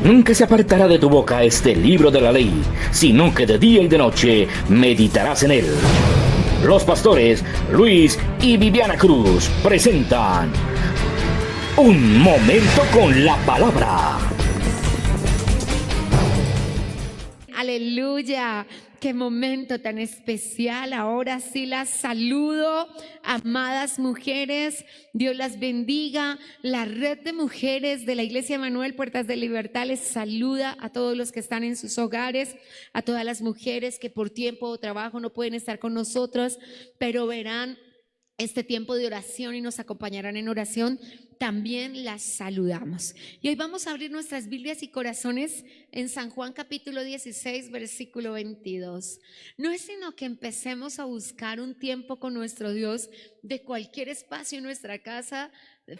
Nunca se apartará de tu boca este libro de la ley, sino que de día y de noche meditarás en él. Los pastores Luis y Viviana Cruz presentan Un Momento con la Palabra. Aleluya, qué momento tan especial. Ahora sí las saludo, amadas mujeres, Dios las bendiga. La red de mujeres de la Iglesia Emanuel Puertas de Libertad les saluda a todos los que están en sus hogares, a todas las mujeres que por tiempo o trabajo no pueden estar con nosotros, pero verán este tiempo de oración y nos acompañarán en oración. También las saludamos. Y hoy vamos a abrir nuestras Biblias y corazones en San Juan capítulo 16, versículo 22. No es sino que empecemos a buscar un tiempo con nuestro Dios de cualquier espacio en nuestra casa,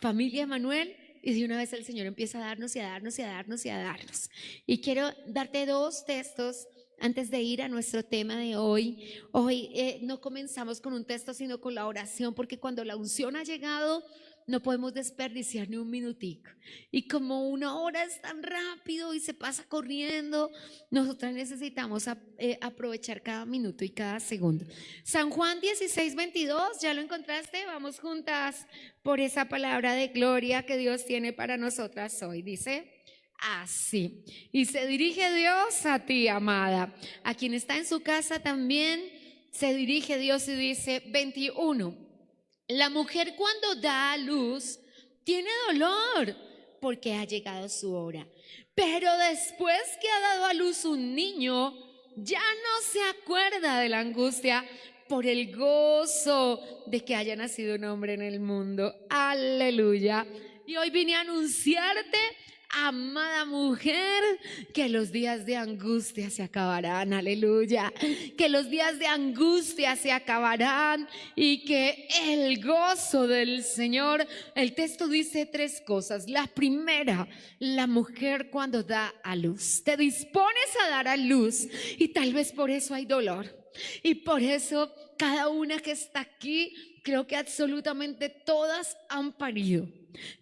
familia Emanuel, y de una vez el Señor empieza a darnos y a darnos y a darnos y a darnos. Y quiero darte dos textos antes de ir a nuestro tema de hoy. Hoy no comenzamos con un texto, sino con la oración, porque cuando la unción ha llegado, no podemos desperdiciar ni un minutico. Y como una hora es tan rápido y se pasa corriendo, nosotras necesitamos aprovechar cada minuto y cada segundo. San Juan 16, 22, ¿ya lo encontraste? Vamos juntas por esa palabra de gloria que Dios tiene para nosotras hoy. Dice así, y se dirige Dios a ti, amada. A quien está en su casa también se dirige Dios y dice 21. La mujer cuando da a luz tiene dolor porque ha llegado su hora, pero después que ha dado a luz un niño, ya no se acuerda de la angustia por el gozo de que haya nacido un hombre en el mundo. Aleluya. Y hoy vine a anunciarte, amada mujer, que los días de angustia se acabarán. Aleluya. Que los días de angustia se acabarán y que el gozo del Señor. El texto dice tres cosas. La primera, la mujer cuando da a luz. Te dispones a dar a luz y tal vez por eso hay dolor. Y por eso cada una que está aquí, creo que absolutamente todas han parido.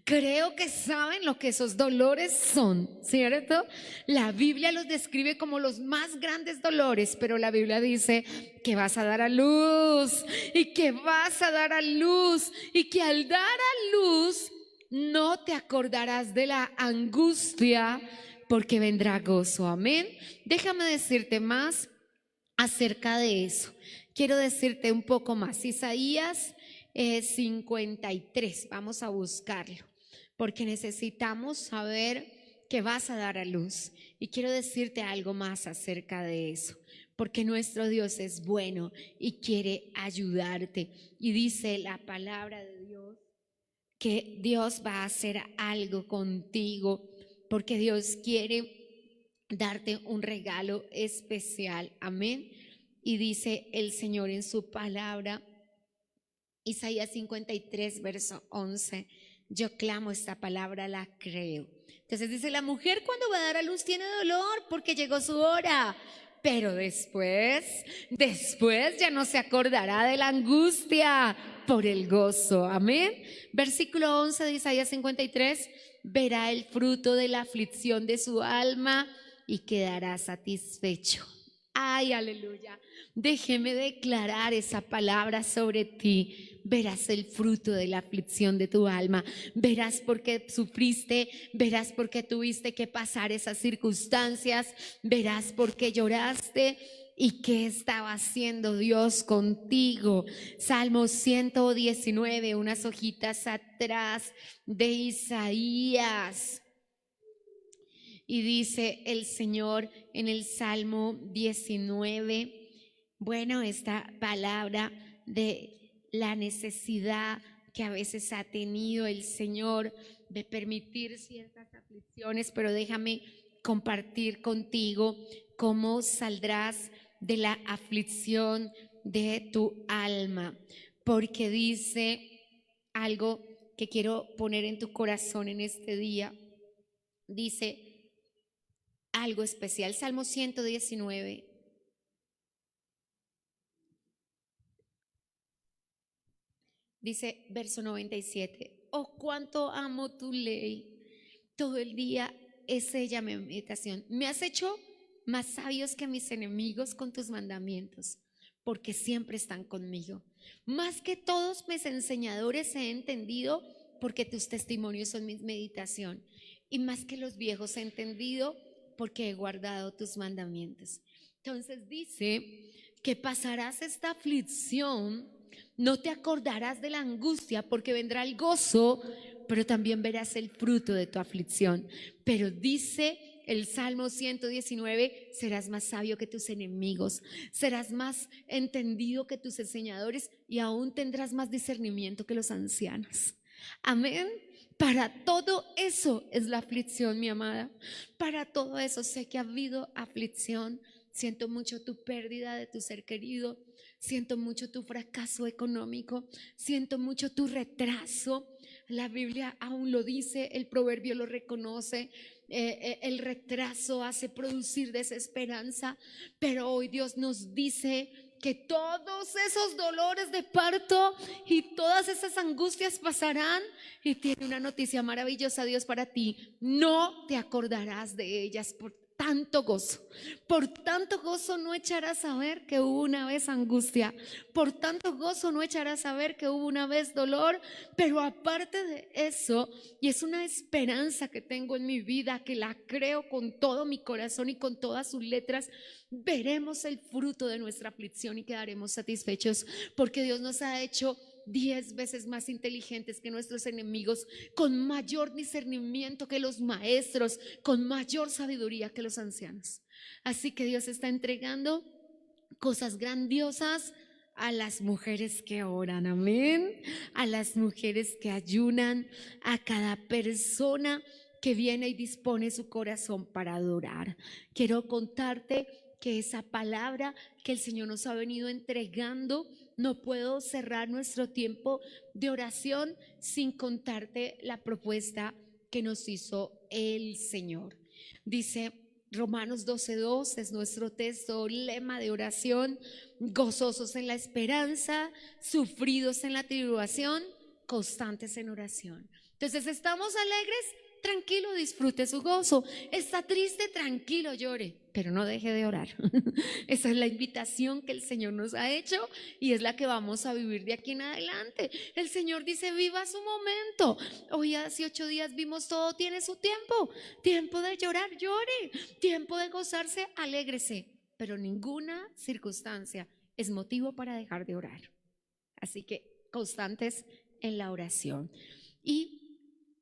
Creo que saben lo que esos dolores son, ¿cierto? La Biblia los describe como los más grandes dolores, pero la Biblia dice que vas a dar a luz y que vas a dar a luz y que al dar a luz no te acordarás de la angustia porque vendrá gozo. Amén. Déjame decirte más acerca de eso. Quiero decirte un poco más. Isaías 53, vamos a buscarlo, porque necesitamos saber que vas a dar a luz. Y quiero decirte algo más acerca de eso, porque nuestro Dios es bueno y quiere ayudarte. Y dice la palabra de Dios que Dios va a hacer algo contigo, porque Dios quiere darte un regalo especial. Amén. Y dice el Señor en su palabra, Isaías 53, verso 11, yo clamo esta palabra, la creo. Entonces dice, la mujer cuando va a dar a luz tiene dolor porque llegó su hora, pero después ya no se acordará de la angustia por el gozo. Amén. Versículo 11 de Isaías 53, verá el fruto de la aflicción de su alma y quedará satisfecho. Ay, aleluya. Déjeme declarar esa palabra sobre ti. Verás el fruto de la aflicción de tu alma. Verás por qué sufriste. Verás por qué tuviste que pasar esas circunstancias. Verás por qué lloraste y qué estaba haciendo Dios contigo. Salmo 119, unas hojitas atrás de Isaías. Y dice el Señor en el Salmo 19, bueno, esta palabra de la necesidad que a veces ha tenido el Señor de permitir ciertas aflicciones, pero déjame compartir contigo cómo saldrás de la aflicción de tu alma, porque dice algo que quiero poner en tu corazón en este día. Dice algo especial. Salmo 119. Dice verso 97. Oh, cuánto amo tu ley. Todo el día es ella mi meditación. Me has hecho más sabios que mis enemigos con tus mandamientos, porque siempre están conmigo. Más que todos mis enseñadores he entendido, porque tus testimonios son mi meditación. Y más que los viejos he entendido, porque he guardado tus mandamientos. Entonces dice que pasarás esta aflicción, no te acordarás de la angustia, porque vendrá el gozo, pero también verás el fruto de tu aflicción. Pero dice el Salmo 119, serás más sabio que tus enemigos, serás más entendido que tus enseñadores y aún tendrás más discernimiento que los ancianos. Amén. Para todo eso es la aflicción, mi amada. Para todo eso sé que ha habido aflicción. Siento mucho tu pérdida de tu ser querido. Siento mucho tu fracaso económico. Siento mucho tu retraso. La Biblia aún lo dice, el proverbio lo reconoce. El retraso hace producir desesperanza, pero hoy Dios nos dice que todos esos dolores de parto y todas esas angustias pasarán, y tiene una noticia maravillosa Dios para ti: no te acordarás de ellas. Por tanto gozo no echarás a ver que hubo una vez angustia, por tanto gozo no echarás a ver que hubo una vez dolor. Pero aparte de eso, y es una esperanza que tengo en mi vida, que la creo con todo mi corazón y con todas sus letras, veremos el fruto de nuestra aflicción y quedaremos satisfechos, porque Dios nos ha hecho 10 veces más inteligentes que nuestros enemigos, con mayor discernimiento que los maestros, con mayor sabiduría que los ancianos. Así que Dios está entregando cosas grandiosas a las mujeres que oran, amén, a las mujeres que ayunan, a cada persona que viene y dispone su corazón para adorar. Quiero contarte que esa palabra que el Señor nos ha venido entregando, no puedo cerrar nuestro tiempo de oración sin contarte la propuesta que nos hizo el Señor. Dice Romanos 12:2, es nuestro texto lema de oración: gozosos en la esperanza, sufridos en la tribulación, constantes en oración. Entonces, ¿estamos alegres? Tranquilo, disfrute su gozo. Está triste, tranquilo, llore, pero no deje de orar. Esa es la invitación que el Señor nos ha hecho y es la que vamos a vivir de aquí en adelante. El Señor dice: viva su momento. Hoy hace 8 días vimos todo tiene su tiempo. Tiempo de llorar, llore. Tiempo de gozarse, alégrese. Pero ninguna circunstancia es motivo para dejar de orar. Así que constantes en la oración. Y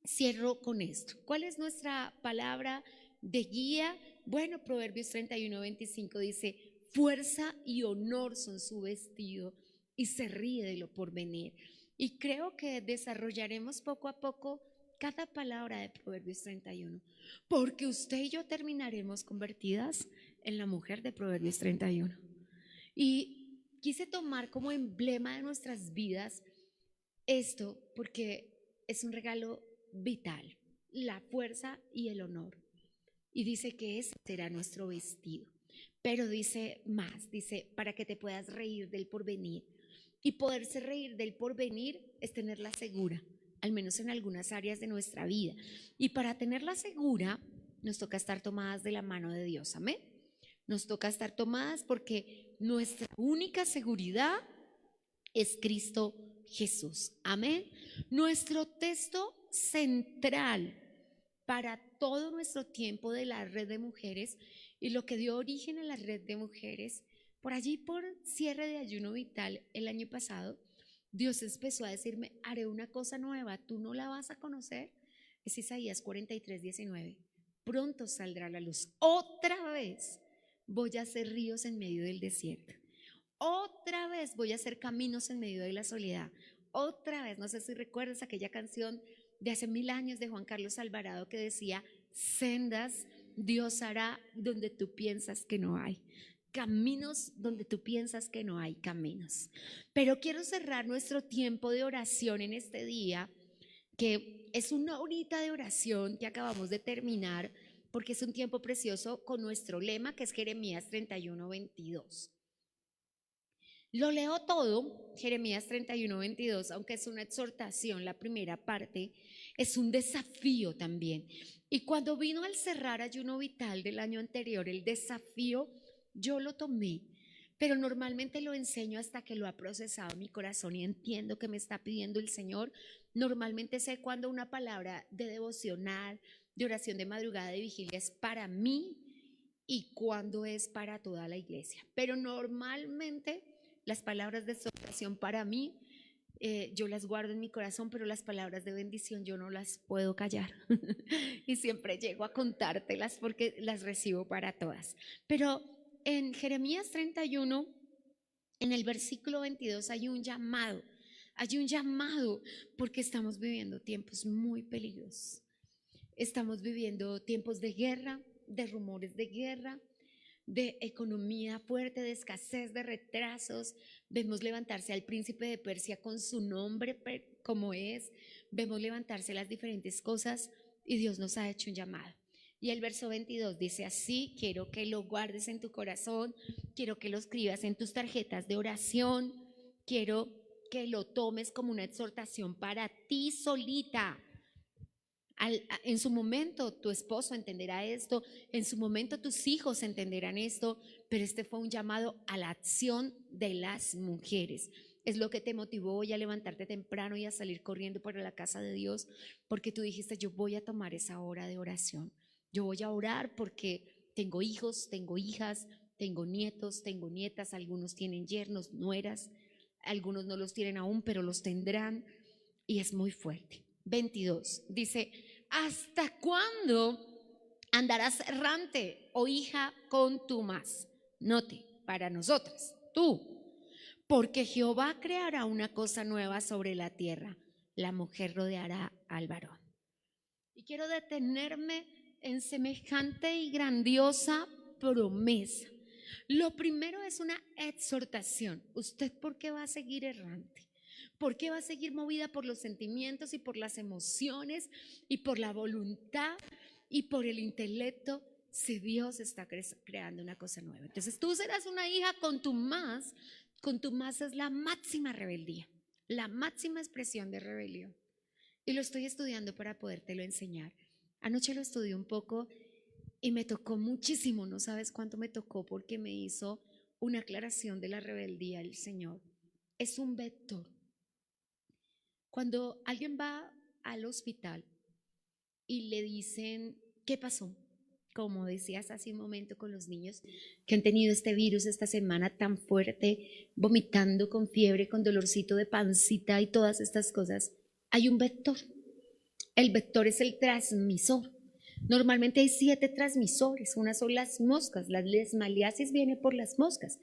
cierro con esto. ¿Cuál es nuestra palabra de guía? Bueno, Proverbios 31:25 dice: fuerza y honor son su vestido, y se ríe de lo porvenir. Y creo que desarrollaremos poco a poco cada palabra de Proverbios 31, porque usted y yo terminaremos convertidas en la mujer de Proverbios 31. Y quise tomar como emblema de nuestras vidas esto, porque es un regalo vital, la fuerza y el honor. Y dice que ese será nuestro vestido. Pero dice más, dice: para que te puedas reír del porvenir. Y poderse reír del porvenir es tenerla segura, al menos en algunas áreas de nuestra vida. Y para tenerla segura nos toca estar tomadas de la mano de Dios, amén. Nos toca estar tomadas, porque nuestra única seguridad es Cristo Jesús, amén. Nuestro texto central para todo nuestro tiempo de la red de mujeres, y lo que dio origen a la red de mujeres, por allí por cierre de ayuno vital el año pasado, Dios empezó a decirme: haré una cosa nueva, tú no la vas a conocer. Es Isaías 43:19. Pronto saldrá la luz. Otra vez voy a hacer ríos en medio del desierto. Otra vez voy a hacer caminos en medio de la soledad. Otra vez, no sé si recuerdas aquella canción de hace 1000 años de Juan Carlos Alvarado que decía: sendas Dios hará donde tú piensas que no hay. Caminos donde tú piensas que no hay caminos. Pero quiero cerrar nuestro tiempo de oración en este día, que es una horita de oración que acabamos de terminar, porque es un tiempo precioso, con nuestro lema, que es Jeremías 31:22. Lo leo todo, Jeremías 31:22, aunque es una exhortación, la primera parte es un desafío también. Y cuando vino al cerrar ayuno vital del año anterior, el desafío, yo lo tomé, pero normalmente lo enseño hasta que lo ha procesado mi corazón y entiendo que me está pidiendo el Señor. Normalmente sé cuando una palabra de devocional, de oración de madrugada, de vigilia es para mí y cuando es para toda la iglesia. Pero normalmente las palabras de exhortación para mí, yo las guardo en mi corazón, pero las palabras de bendición yo no las puedo callar. Y siempre llego a contártelas porque las recibo para todas. Pero en Jeremías 31, en el versículo 22, hay un llamado. Hay un llamado porque estamos viviendo tiempos muy peligrosos. Estamos viviendo tiempos de guerra, de rumores de guerra, de economía fuerte, de escasez, de retrasos. Vemos levantarse al príncipe de Persia con su nombre como es. Vemos levantarse las diferentes cosas y Dios nos ha hecho un llamado. Y el verso 22 dice así: quiero que lo guardes en tu corazón, quiero que lo escribas en tus tarjetas de oración, quiero que lo tomes como una exhortación para ti solita. En su momento tu esposo entenderá esto, en su momento tus hijos entenderán esto, pero este fue un llamado a la acción de las mujeres. Es lo que te motivó hoy a levantarte temprano y a salir corriendo para la casa de Dios, porque tú dijiste: yo voy a tomar esa hora de oración, yo voy a orar porque tengo hijos, tengo hijas, tengo nietos, tengo nietas, algunos tienen yernos, nueras, algunos no los tienen aún, pero los tendrán, y es muy fuerte. 22 dice: ¿hasta cuándo andarás errante, oh hija contumaz? Note, para nosotras, tú, porque Jehová creará una cosa nueva sobre la tierra, la mujer rodeará al varón. Y quiero detenerme en semejante y grandiosa promesa. Lo primero es una exhortación. ¿Usted por qué va a seguir errante? ¿Por qué va a seguir movida por los sentimientos y por las emociones y por la voluntad y por el intelecto si Dios está creando una cosa nueva? Entonces tú serás una hija contumaz. Contumaz es la máxima rebeldía, la máxima expresión de rebelión. Y lo estoy estudiando para podértelo enseñar. Anoche lo estudié un poco y me tocó muchísimo. No sabes cuánto me tocó porque me hizo una aclaración de la rebeldía del Señor. Es un vector. Cuando alguien va al hospital y le dicen: ¿qué pasó? Como decías hace un momento con los niños que han tenido este virus esta semana tan fuerte, vomitando, con fiebre, con dolorcito de pancita y todas estas cosas, hay un vector. El vector es el transmisor. Normalmente hay 7 transmisores. Una son las moscas, la leishmaniasis viene por las moscas.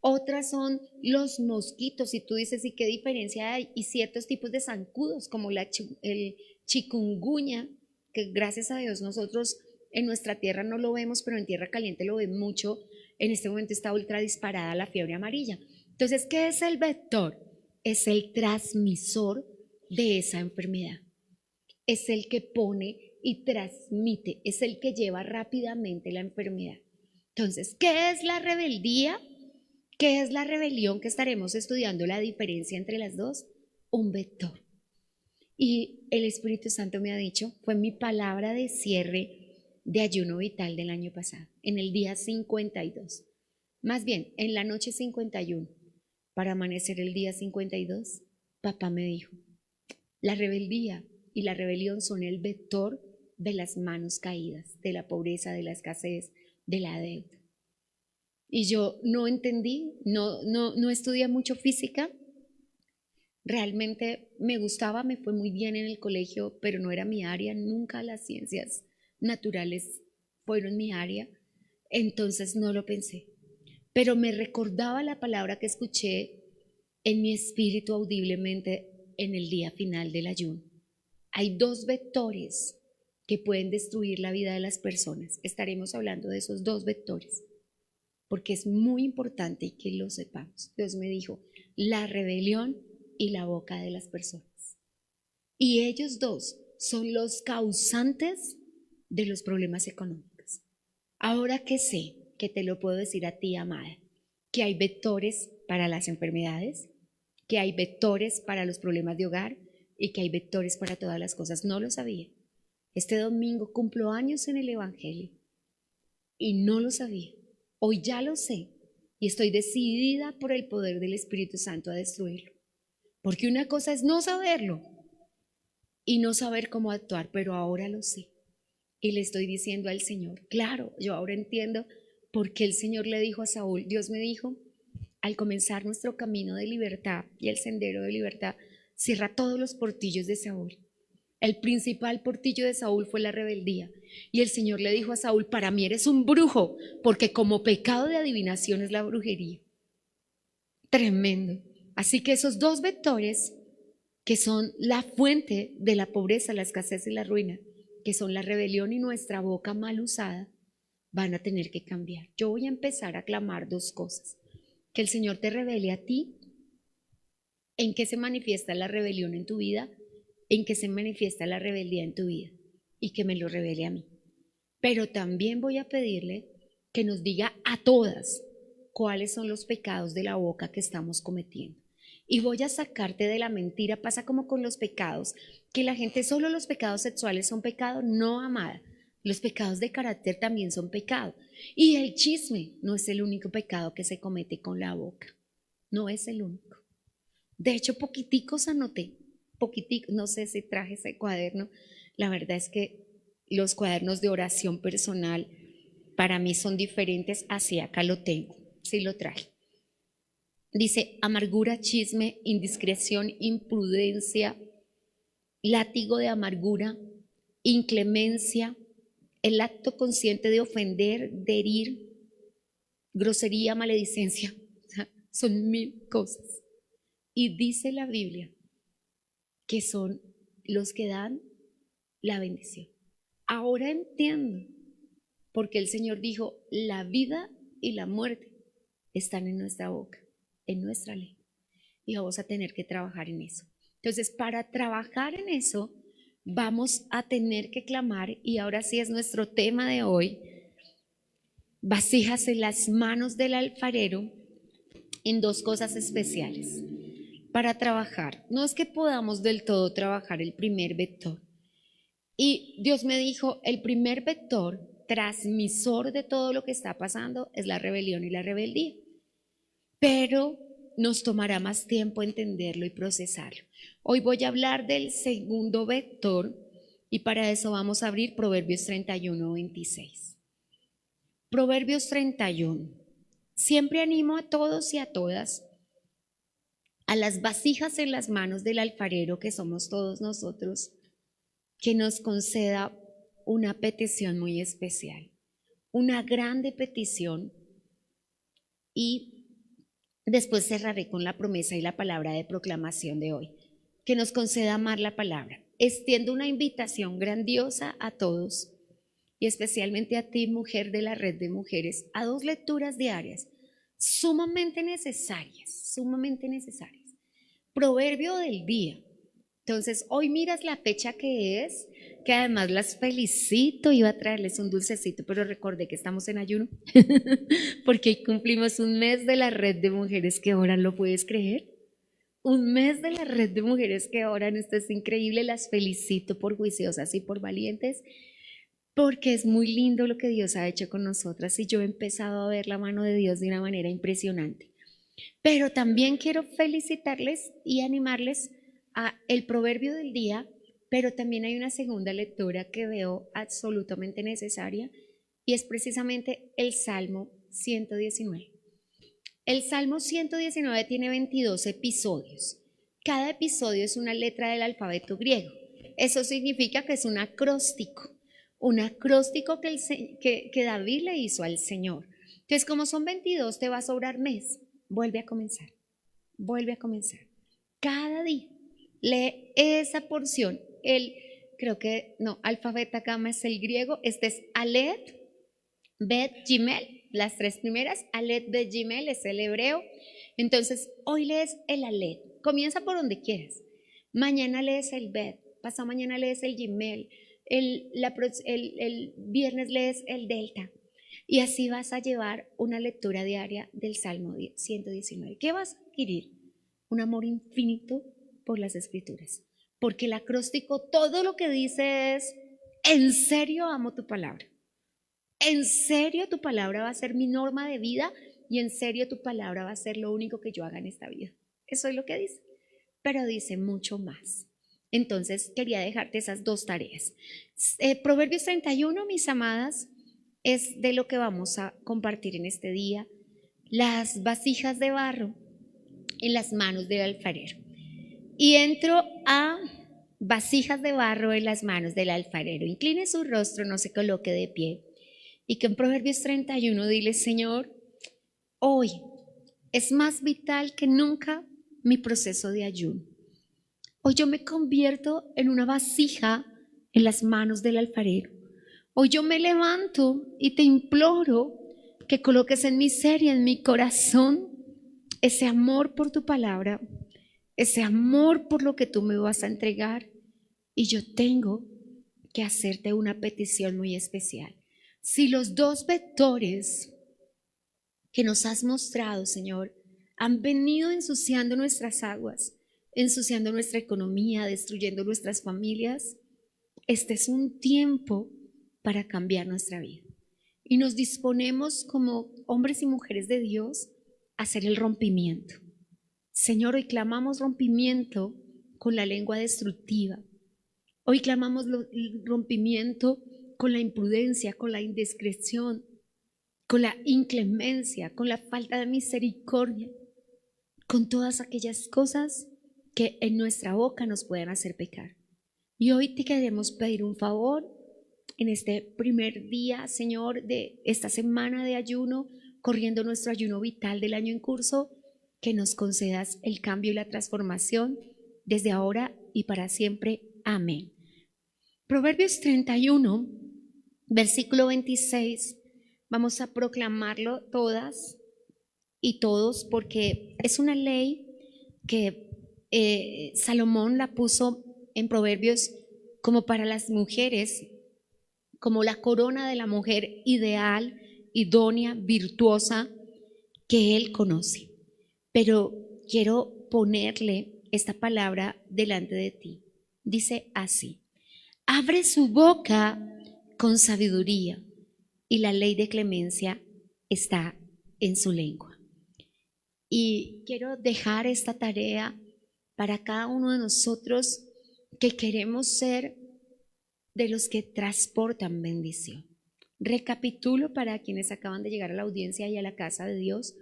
Otras son los mosquitos, y tú dices: ¿y qué diferencia hay? Y ciertos tipos de zancudos, como el chikungunya, que gracias a Dios nosotros en nuestra tierra no lo vemos, pero en tierra caliente lo ven mucho. En este momento está ultra disparada la fiebre amarilla. Entonces, ¿qué es el vector? Es el transmisor de esa enfermedad. Es el que pone y transmite, es el que lleva rápidamente la enfermedad. Entonces, ¿qué es la rebeldía? ¿Qué es la rebelión? Que estaremos estudiando la diferencia entre las dos. Un vector. Y el Espíritu Santo me ha dicho, fue mi palabra de cierre de ayuno vital del año pasado, en el día 52. Más bien, en la noche 51, para amanecer el día 52, papá me dijo: la rebeldía y la rebelión son el vector de las manos caídas, de la pobreza, de la escasez, de la deuda. Y yo no entendí, no estudié mucho física. Realmente me gustaba, me fue muy bien en el colegio, pero no era mi área. Nunca las ciencias naturales fueron mi área. Entonces no lo pensé. Pero me recordaba la palabra que escuché en mi espíritu audiblemente en el día final del ayuno. Hay 2 vectores que pueden destruir la vida de las personas. Estaremos hablando de esos 2 vectores, porque es muy importante que lo sepamos. Dios me dijo: la rebelión y la boca de las personas. Y ellos 2 son los causantes de los problemas económicos. Ahora que sé, que te lo puedo decir a ti, amada, que hay vectores para las enfermedades, que hay vectores para los problemas de hogar y que hay vectores para todas las cosas. No lo sabía. Este domingo cumplo años en el Evangelio y no lo sabía. Hoy ya lo sé y estoy decidida por el poder del Espíritu Santo a destruirlo. Porque una cosa es no saberlo y no saber cómo actuar, pero ahora lo sé. Y le estoy diciendo al Señor, claro, yo ahora entiendo por qué el Señor le dijo a Saúl, Dios me dijo, al comenzar nuestro camino de libertad y el sendero de libertad, cierra todos los portillos de Saúl. El principal portillo de Saúl fue la rebeldía. Y el Señor le dijo a Saúl, para mí eres un brujo, porque como pecado de adivinación es la brujería. Tremendo. Así que esos dos vectores, que son la fuente de la pobreza, la escasez y la ruina, que son la rebelión y nuestra boca mal usada, van a tener que cambiar. Yo voy a empezar a clamar dos cosas. Que el Señor te revele a ti en qué se manifiesta la rebelión en tu vida, en qué se manifiesta la rebeldía en tu vida y que me lo revele a mí. Pero también voy a pedirle que nos diga a todas cuáles son los pecados de la boca que estamos cometiendo. Y voy a sacarte de la mentira. Pasa como con los pecados, que la gente, solo los pecados sexuales son pecado. No, amada, los pecados de carácter también son pecado. Y el chisme no es el único pecado que se comete con la boca. No es el único. De hecho, poquiticos anoté, poquiticos, no sé si traje ese cuaderno. La verdad es que los cuadernos de oración personal para mí son diferentes. Así acá lo tengo, sí lo traje. Dice amargura, chisme, indiscreción, imprudencia, látigo de amargura, inclemencia, el acto consciente de ofender, de herir, grosería, maledicencia. O sea, son 1000 cosas. Y dice la Biblia que son los que dan la bendición. Ahora entiendo porque el Señor dijo, la vida y la muerte están en nuestra boca, en nuestra ley. Y vamos a tener que trabajar en eso. Entonces, para trabajar en eso, vamos a tener que clamar, y ahora sí es nuestro tema de hoy, vasijas en las manos del alfarero en dos cosas especiales. Para trabajar, no es que podamos del todo trabajar el primer vector. Y Dios me dijo, el primer vector, transmisor de todo lo que está pasando, es la rebelión y la rebeldía. Pero nos tomará más tiempo entenderlo y procesarlo. Hoy voy a hablar del segundo vector y para eso vamos a abrir Proverbios 31, 26. Proverbios 31. Siempre animo a todos y a todas a las vasijas en las manos del alfarero, que somos todos nosotros, que nos conceda una petición muy especial, una grande petición, y después cerraré con la promesa y la palabra de proclamación de hoy, que nos conceda amar la palabra. Extiendo una invitación grandiosa a todos y especialmente a ti, mujer de la red de mujeres, a dos lecturas diarias sumamente necesarias, sumamente necesarias. Proverbio del día. Entonces, hoy miras la fecha que es, que además las felicito, iba a traerles un dulcecito, pero recordé que estamos en ayuno, porque hoy cumplimos un mes de la red de mujeres que oran, ¿lo puedes creer? Un mes de la red de mujeres que oran, esto es increíble, las felicito por juiciosas y por valientes, porque es muy lindo lo que Dios ha hecho con nosotras y yo he empezado a ver la mano de Dios de una manera impresionante. Pero también quiero felicitarles y animarles a el proverbio del día, pero también hay una segunda lectura que veo absolutamente necesaria y es precisamente el Salmo 119. El Salmo 119 tiene 22 episodios. Cada episodio es una letra del alfabeto griego. Eso significa que es un acróstico que David le hizo al Señor. Entonces, como son 22, te va a sobrar mes. Vuelve a comenzar. Cada día lee esa porción. Alfabeta Gamma es el griego. Este es Aleph, Bet, Gimel, las tres primeras. Aleph, Bet, Gimel es el hebreo. Entonces, hoy lees el Aleph. Comienza por donde quieras. Mañana lees el Bet. Pasado mañana lees el Gimel. El viernes lees el Delta. Y así vas a llevar una lectura diaria del Salmo 119. ¿Qué vas a adquirir? Un amor infinito por las Escrituras. Porque el acróstico todo lo que dice es, en serio amo tu palabra. En serio tu palabra va a ser mi norma de vida y en serio tu palabra va a ser lo único que yo haga en esta vida. Eso es lo que dice. Pero dice mucho más. Entonces quería dejarte esas dos tareas. Proverbios 31, mis amadas, es de lo que vamos a compartir en este día. Las vasijas de barro en las manos del alfarero. Y entro a vasijas de barro en las manos del alfarero. Incline su rostro, no se coloque de pie. Y que en Proverbios 31 dile, Señor, hoy es más vital que nunca mi proceso de ayuno. Hoy yo me convierto en una vasija en las manos del alfarero. Hoy yo me levanto y te imploro que coloques en mi ser y en mi corazón ese amor por tu palabra, ese amor por lo que tú me vas a entregar. Y yo tengo que hacerte una petición muy especial. Si los dos vectores que nos has mostrado, Señor, han venido ensuciando nuestras aguas, ensuciando nuestra economía, destruyendo nuestras familias, este es un tiempo para cambiar nuestra vida. Y nos disponemos como hombres y mujeres de Dios a hacer el rompimiento. Señor, hoy clamamos rompimiento con la lengua destructiva. Hoy clamamos rompimiento con la imprudencia, con la indiscreción, con la inclemencia, con la falta de misericordia, con todas aquellas cosas que en nuestra boca nos puedan hacer pecar. Y hoy te queremos pedir un favor en este primer día, Señor, de esta semana de ayuno, corriendo nuestro ayuno vital del año en curso, que nos concedas el cambio y la transformación desde ahora y para siempre. Amén. Proverbios 31, versículo 26, vamos a proclamarlo todas y todos porque es una ley que Salomón la puso en Proverbios como para las mujeres, como la corona de la mujer ideal, idónea, virtuosa que él conoce. Pero quiero ponerle esta palabra delante de ti. Dice así: abre su boca con sabiduría y la ley de clemencia está en su lengua. Y quiero dejar esta tarea para cada uno de nosotros que queremos ser de los que transportan bendición. Recapitulo para quienes acaban de llegar a la audiencia y a la casa de Dios.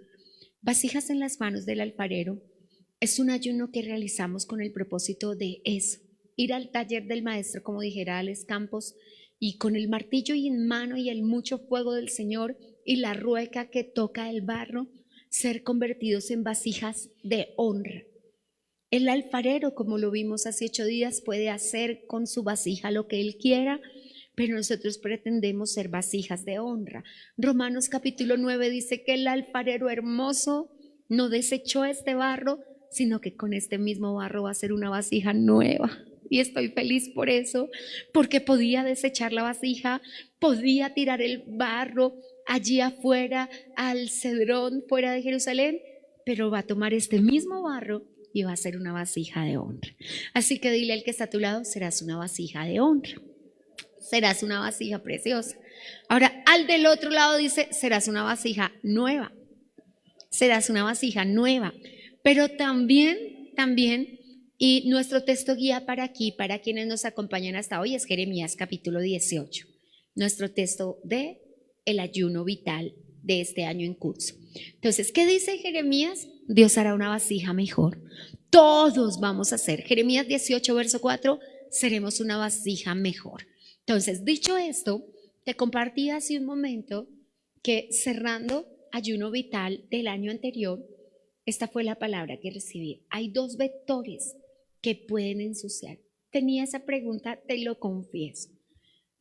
Vasijas en las manos del alfarero es un ayuno que realizamos con el propósito de eso, ir al taller del maestro, como dijera Alex Campos, y con el martillo y en mano y el mucho fuego del Señor y la rueca que toca el barro, ser convertidos en vasijas de honra. El alfarero, como lo vimos hace 8 días, puede hacer con su vasija lo que él quiera, pero nosotros pretendemos ser vasijas de honra. Romanos capítulo 9 dice que el alfarero hermoso no desechó este barro, sino que con este mismo barro va a ser una vasija nueva. Y estoy feliz por eso, porque podía desechar la vasija, podía tirar el barro allí afuera, al Cedrón, fuera de Jerusalén, pero va a tomar este mismo barro y va a ser una vasija de honra. Así que dile al que está a tu lado, serás una vasija de honra. Serás una vasija preciosa. Ahora, al del otro lado dice, serás una vasija nueva. Serás una vasija nueva. Pero también, y nuestro texto guía para aquí, para quienes nos acompañan hasta hoy, es Jeremías capítulo 18. Nuestro texto de el ayuno vital de este año en curso. Entonces, ¿qué dice Jeremías? Dios hará una vasija mejor. Todos vamos a ser. Jeremías 18, verso 4, seremos una vasija mejor. Entonces, dicho esto, te compartí hace un momento que cerrando ayuno vital del año anterior, esta fue la palabra que recibí. Hay 2 vectores que pueden ensuciar. Tenía esa pregunta, te lo confieso.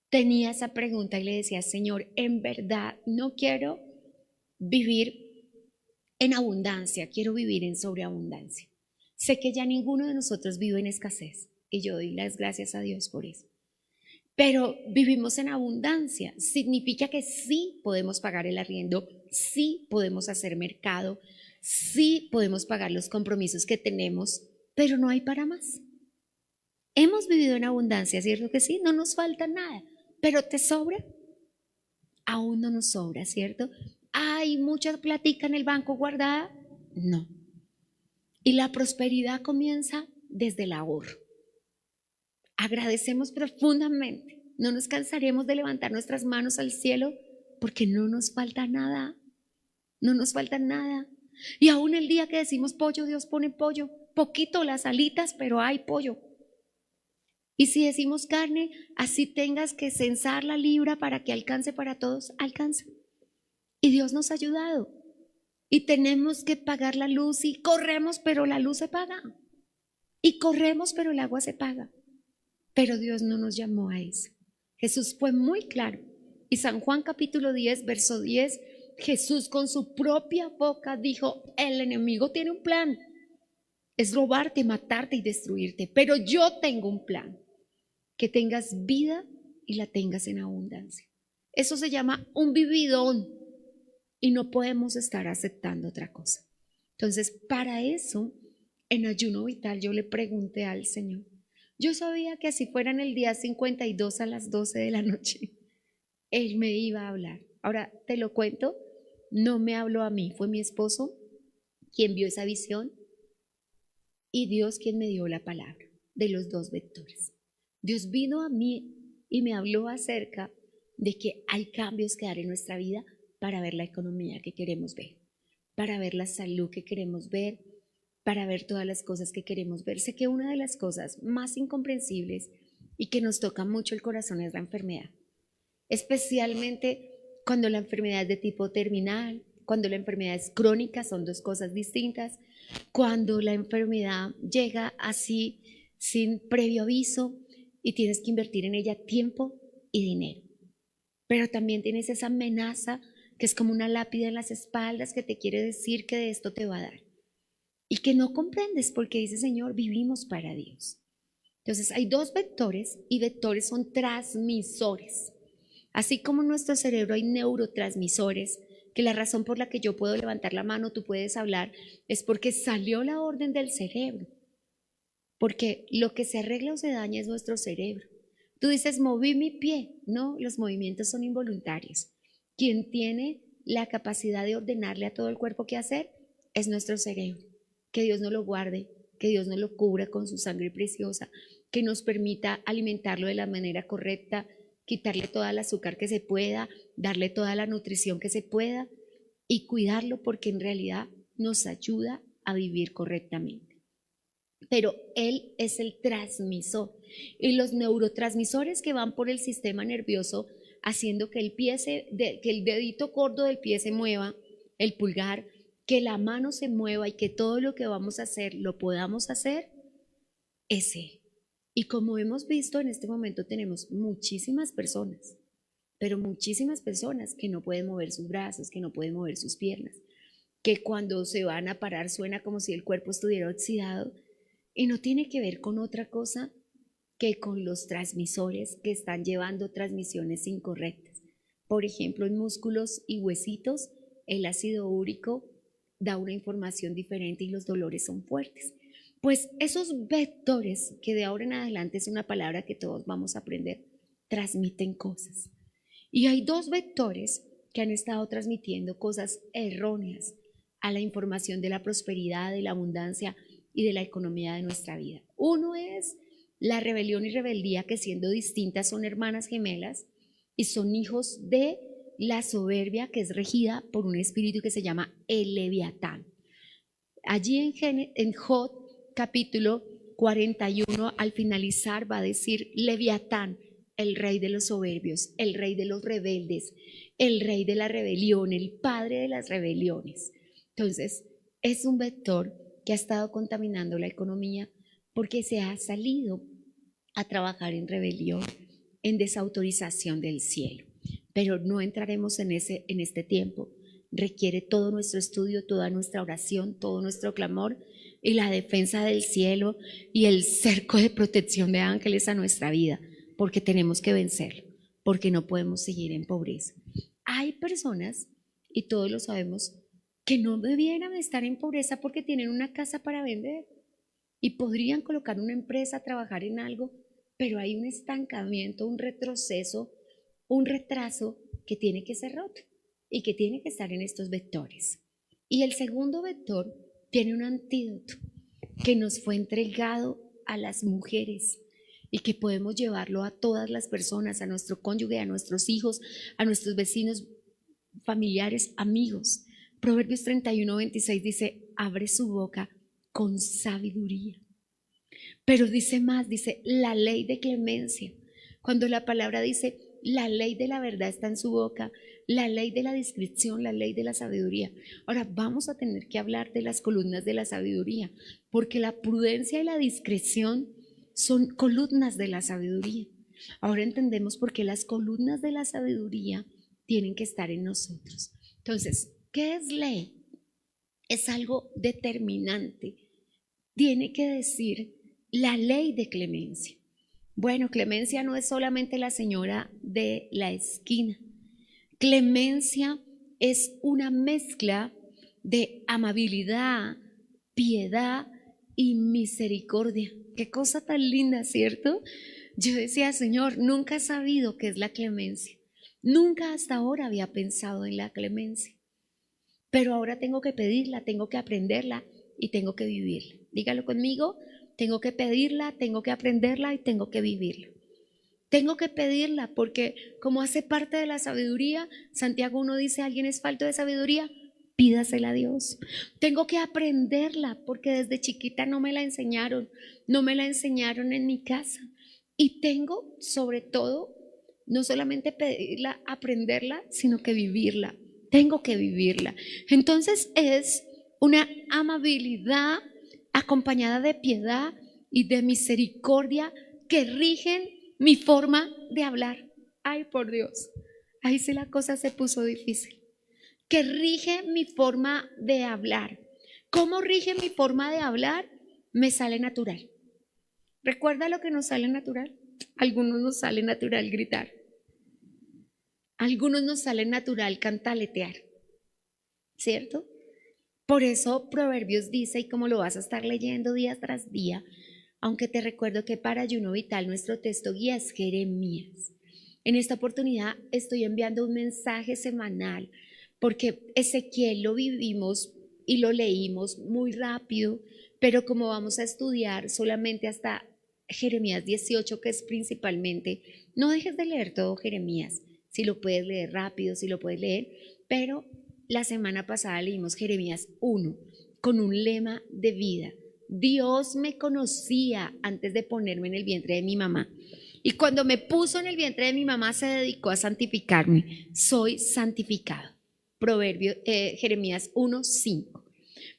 Tenía esa pregunta y le decía, Señor, en verdad no quiero vivir en abundancia, quiero vivir en sobreabundancia. Sé que ya ninguno de nosotros vive en escasez y yo doy las gracias a Dios por eso. pero vivimos en abundancia. Significa que sí podemos pagar el arriendo, sí podemos hacer mercado, sí podemos pagar los compromisos que tenemos, pero no hay para más. Hemos vivido en abundancia, ¿cierto que sí? No nos falta nada, pero ¿te sobra? Aún no nos sobra, ¿cierto? ¿Hay mucha platica en el banco guardada? No. Y la prosperidad comienza desde el ahorro. Agradecemos profundamente. No nos cansaremos de levantar nuestras manos al cielo porque no nos falta nada. No nos falta nada. Y aún el día que decimos pollo, Dios pone pollo. Poquito las alitas, pero hay pollo. Y si decimos carne, así tengas que censar la libra para que alcance para todos, alcanza. Y Dios nos ha ayudado. Y tenemos que pagar la luz y corremos, pero la luz se paga. Y corremos, pero el agua se paga. Pero Dios no nos llamó a eso. Jesús fue muy claro. Y San Juan capítulo 10, verso 10, Jesús con su propia boca dijo, el enemigo tiene un plan. Es robarte, matarte y destruirte. Pero yo tengo un plan. Que tengas vida y la tengas en abundancia. Eso se llama un vividón. Y no podemos estar aceptando otra cosa. Entonces, para eso, en ayuno vital yo le pregunté al Señor. Yo sabía que si fuera en el día 52 a las 12 de la noche, Él me iba a hablar. Ahora, te lo cuento, no me habló a mí, fue mi esposo quien vio esa visión y Dios quien me dio la palabra de los dos vectores. Dios vino a mí y me habló acerca de que hay cambios que dar en nuestra vida para ver la economía que queremos ver, para ver la salud que queremos ver, para ver todas las cosas que queremos ver. Sé que una de las cosas más incomprensibles y que nos toca mucho el corazón es la enfermedad, especialmente cuando la enfermedad es de tipo terminal, cuando la enfermedad es crónica, son dos cosas distintas, cuando la enfermedad llega así sin previo aviso y tienes que invertir en ella tiempo y dinero. Pero también tienes esa amenaza que es como una lápida en las espaldas que te quiere decir que de esto te va a dar. Y que no comprendes porque dice Señor, vivimos para Dios. Entonces hay dos vectores y vectores son transmisores. Así como en nuestro cerebro hay neurotransmisores, que la razón por la que yo puedo levantar la mano, tú puedes hablar, es porque salió la orden del cerebro. Porque lo que se arregla o se daña es nuestro cerebro. Tú dices, moví mi pie. No, los movimientos son involuntarios. Quien tiene la capacidad de ordenarle a todo el cuerpo qué hacer es nuestro cerebro. Que Dios nos lo guarde, que Dios nos lo cubra con su sangre preciosa, que nos permita alimentarlo de la manera correcta, quitarle toda el azúcar que se pueda, darle toda la nutrición que se pueda y cuidarlo porque en realidad nos ayuda a vivir correctamente. Pero Él es el transmisor y los neurotransmisores que van por el sistema nervioso haciendo que que el dedito gordo del pie se mueva, el pulgar, que la mano se mueva y que todo lo que vamos a hacer lo podamos hacer, ese. Y como hemos visto en este momento tenemos muchísimas personas, pero muchísimas personas que no pueden mover sus brazos, que no pueden mover sus piernas, que cuando se van a parar suena como si el cuerpo estuviera oxidado y no tiene que ver con otra cosa que con los transmisores que están llevando transmisiones incorrectas. Por ejemplo, en músculos y huesitos, el ácido úrico da una información diferente y los dolores son fuertes. Pues esos vectores, que de ahora en adelante es una palabra que todos vamos a aprender, transmiten cosas. Y hay dos vectores que han estado transmitiendo cosas erróneas a la información de la prosperidad, de la abundancia y de la economía de nuestra vida. Uno es la rebelión y rebeldía, que siendo distintas son hermanas gemelas y son hijos de la soberbia, que es regida por un espíritu que se llama el Leviatán. Allí en Job capítulo 41, al finalizar va a decir Leviatán, el rey de los soberbios, el rey de los rebeldes, el rey de la rebelión, el padre de las rebeliones. Entonces, es un vector que ha estado contaminando la economía porque se ha salido a trabajar en rebelión, en desautorización del cielo. Pero no entraremos en este tiempo. Requiere todo nuestro estudio, toda nuestra oración, todo nuestro clamor y la defensa del cielo y el cerco de protección de ángeles a nuestra vida. porque tenemos que vencerlo, porque no podemos seguir en pobreza. Hay personas, y todos lo sabemos, que no debieran estar en pobreza porque tienen una casa para vender y podrían colocar una empresa a trabajar en algo, pero hay un estancamiento, un retroceso, un retraso que tiene que ser roto y que tiene que estar en estos vectores. Y el segundo vector tiene un antídoto que nos fue entregado a las mujeres y que podemos llevarlo a todas las personas, a nuestro cónyuge, a nuestros hijos, a nuestros vecinos, familiares, amigos. Proverbios 31:26 dice, abre su boca con sabiduría. Pero dice más, dice la ley de clemencia. Cuando la palabra dice la ley de la verdad está en su boca, la ley de la discreción, la ley de la sabiduría. Ahora vamos a tener que hablar de las columnas de la sabiduría, porque la prudencia y la discreción son columnas de la sabiduría. Ahora entendemos por qué las columnas de la sabiduría tienen que estar en nosotros. Entonces, ¿qué es ley? Es algo determinante. Tiene que decir la ley de clemencia. Bueno, clemencia no es solamente la señora de la esquina. Clemencia es una mezcla de amabilidad, piedad y misericordia. Qué cosa tan linda, ¿cierto? Yo decía, Señor, nunca he sabido qué es la clemencia. Nunca hasta ahora había pensado en la clemencia. Pero ahora tengo que pedirla, tengo que aprenderla y tengo que vivirla. Dígalo conmigo, tengo que pedirla, tengo que aprenderla y tengo que vivirla. Tengo que pedirla porque como hace parte de la sabiduría, Santiago 1 dice, ¿alguien es falto de sabiduría? Pídasela a Dios. Tengo que aprenderla porque desde chiquita no me la enseñaron en mi casa. Y tengo sobre todo, no solamente pedirla, aprenderla, sino que vivirla. Tengo que vivirla. Entonces es una amabilidad acompañada de piedad y de misericordia que rigen mi forma de hablar. Ay, por Dios, ahí sí la cosa se puso difícil. Que rige mi forma de hablar. ¿Cómo rige mi forma de hablar? Me sale natural. ¿Recuerda lo que nos sale natural? Algunos nos sale natural gritar. Algunos nos sale natural cantaletear, ¿cierto? Por eso Proverbios dice, y como lo vas a estar leyendo día tras día, aunque te recuerdo que para Ayuno Vital nuestro texto guía es Jeremías. En esta oportunidad estoy enviando un mensaje semanal, porque Ezequiel lo vivimos y lo leímos muy rápido, pero como vamos a estudiar solamente hasta Jeremías 18, que es principalmente, no dejes de leer todo Jeremías, si lo puedes leer rápido, si lo puedes leer, pero la semana pasada leímos Jeremías 1 con un lema de vida. Dios me conocía antes de ponerme en el vientre de mi mamá. Y cuando me puso en el vientre de mi mamá se dedicó a santificarme. Soy santificado. Jeremías 1:5.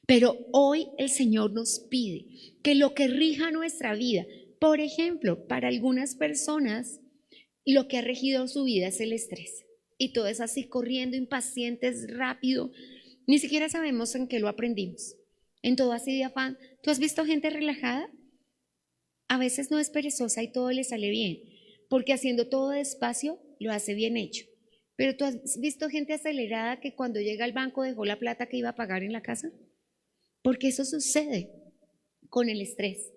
Pero hoy el Señor nos pide que lo que rija nuestra vida, por ejemplo, para algunas personas, lo que ha regido su vida es el estrés. Y todo es así, corriendo, impacientes, rápido. Ni siquiera sabemos en qué lo aprendimos. En todo así de afán. ¿Tú has visto gente relajada? A veces no es perezosa y todo le sale bien, porque haciendo todo despacio lo hace bien hecho. Pero ¿tú has visto gente acelerada que cuando llega al banco dejó la plata que iba a pagar en la casa? Porque eso sucede con el estrés.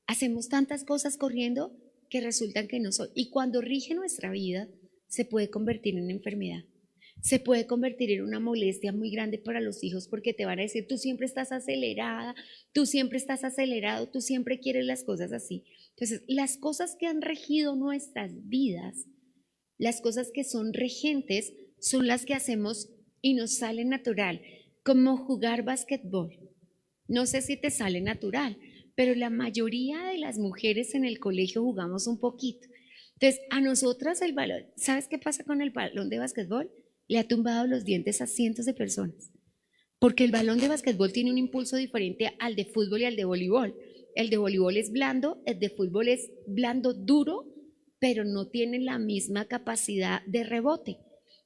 Hacemos tantas cosas corriendo que resultan que no son. Y cuando rige nuestra vida, se puede convertir en enfermedad. Se puede convertir en una molestia muy grande para los hijos porque te van a decir, tú siempre estás acelerada, tú siempre estás acelerado, tú siempre quieres las cosas así. Entonces, las cosas que han regido nuestras vidas, las cosas que son regentes, son las que hacemos y nos sale natural, como jugar basquetbol. No sé si te sale natural, pero la mayoría de las mujeres en el colegio jugamos un poquito. Entonces, a nosotras el balón, ¿sabes qué pasa con el balón de basquetbol? Le ha tumbado los dientes a cientos de personas, porque el balón de basquetbol tiene un impulso diferente al de fútbol y al de voleibol. El de voleibol es blando, el de fútbol es blando, duro, pero no tiene la misma capacidad de rebote.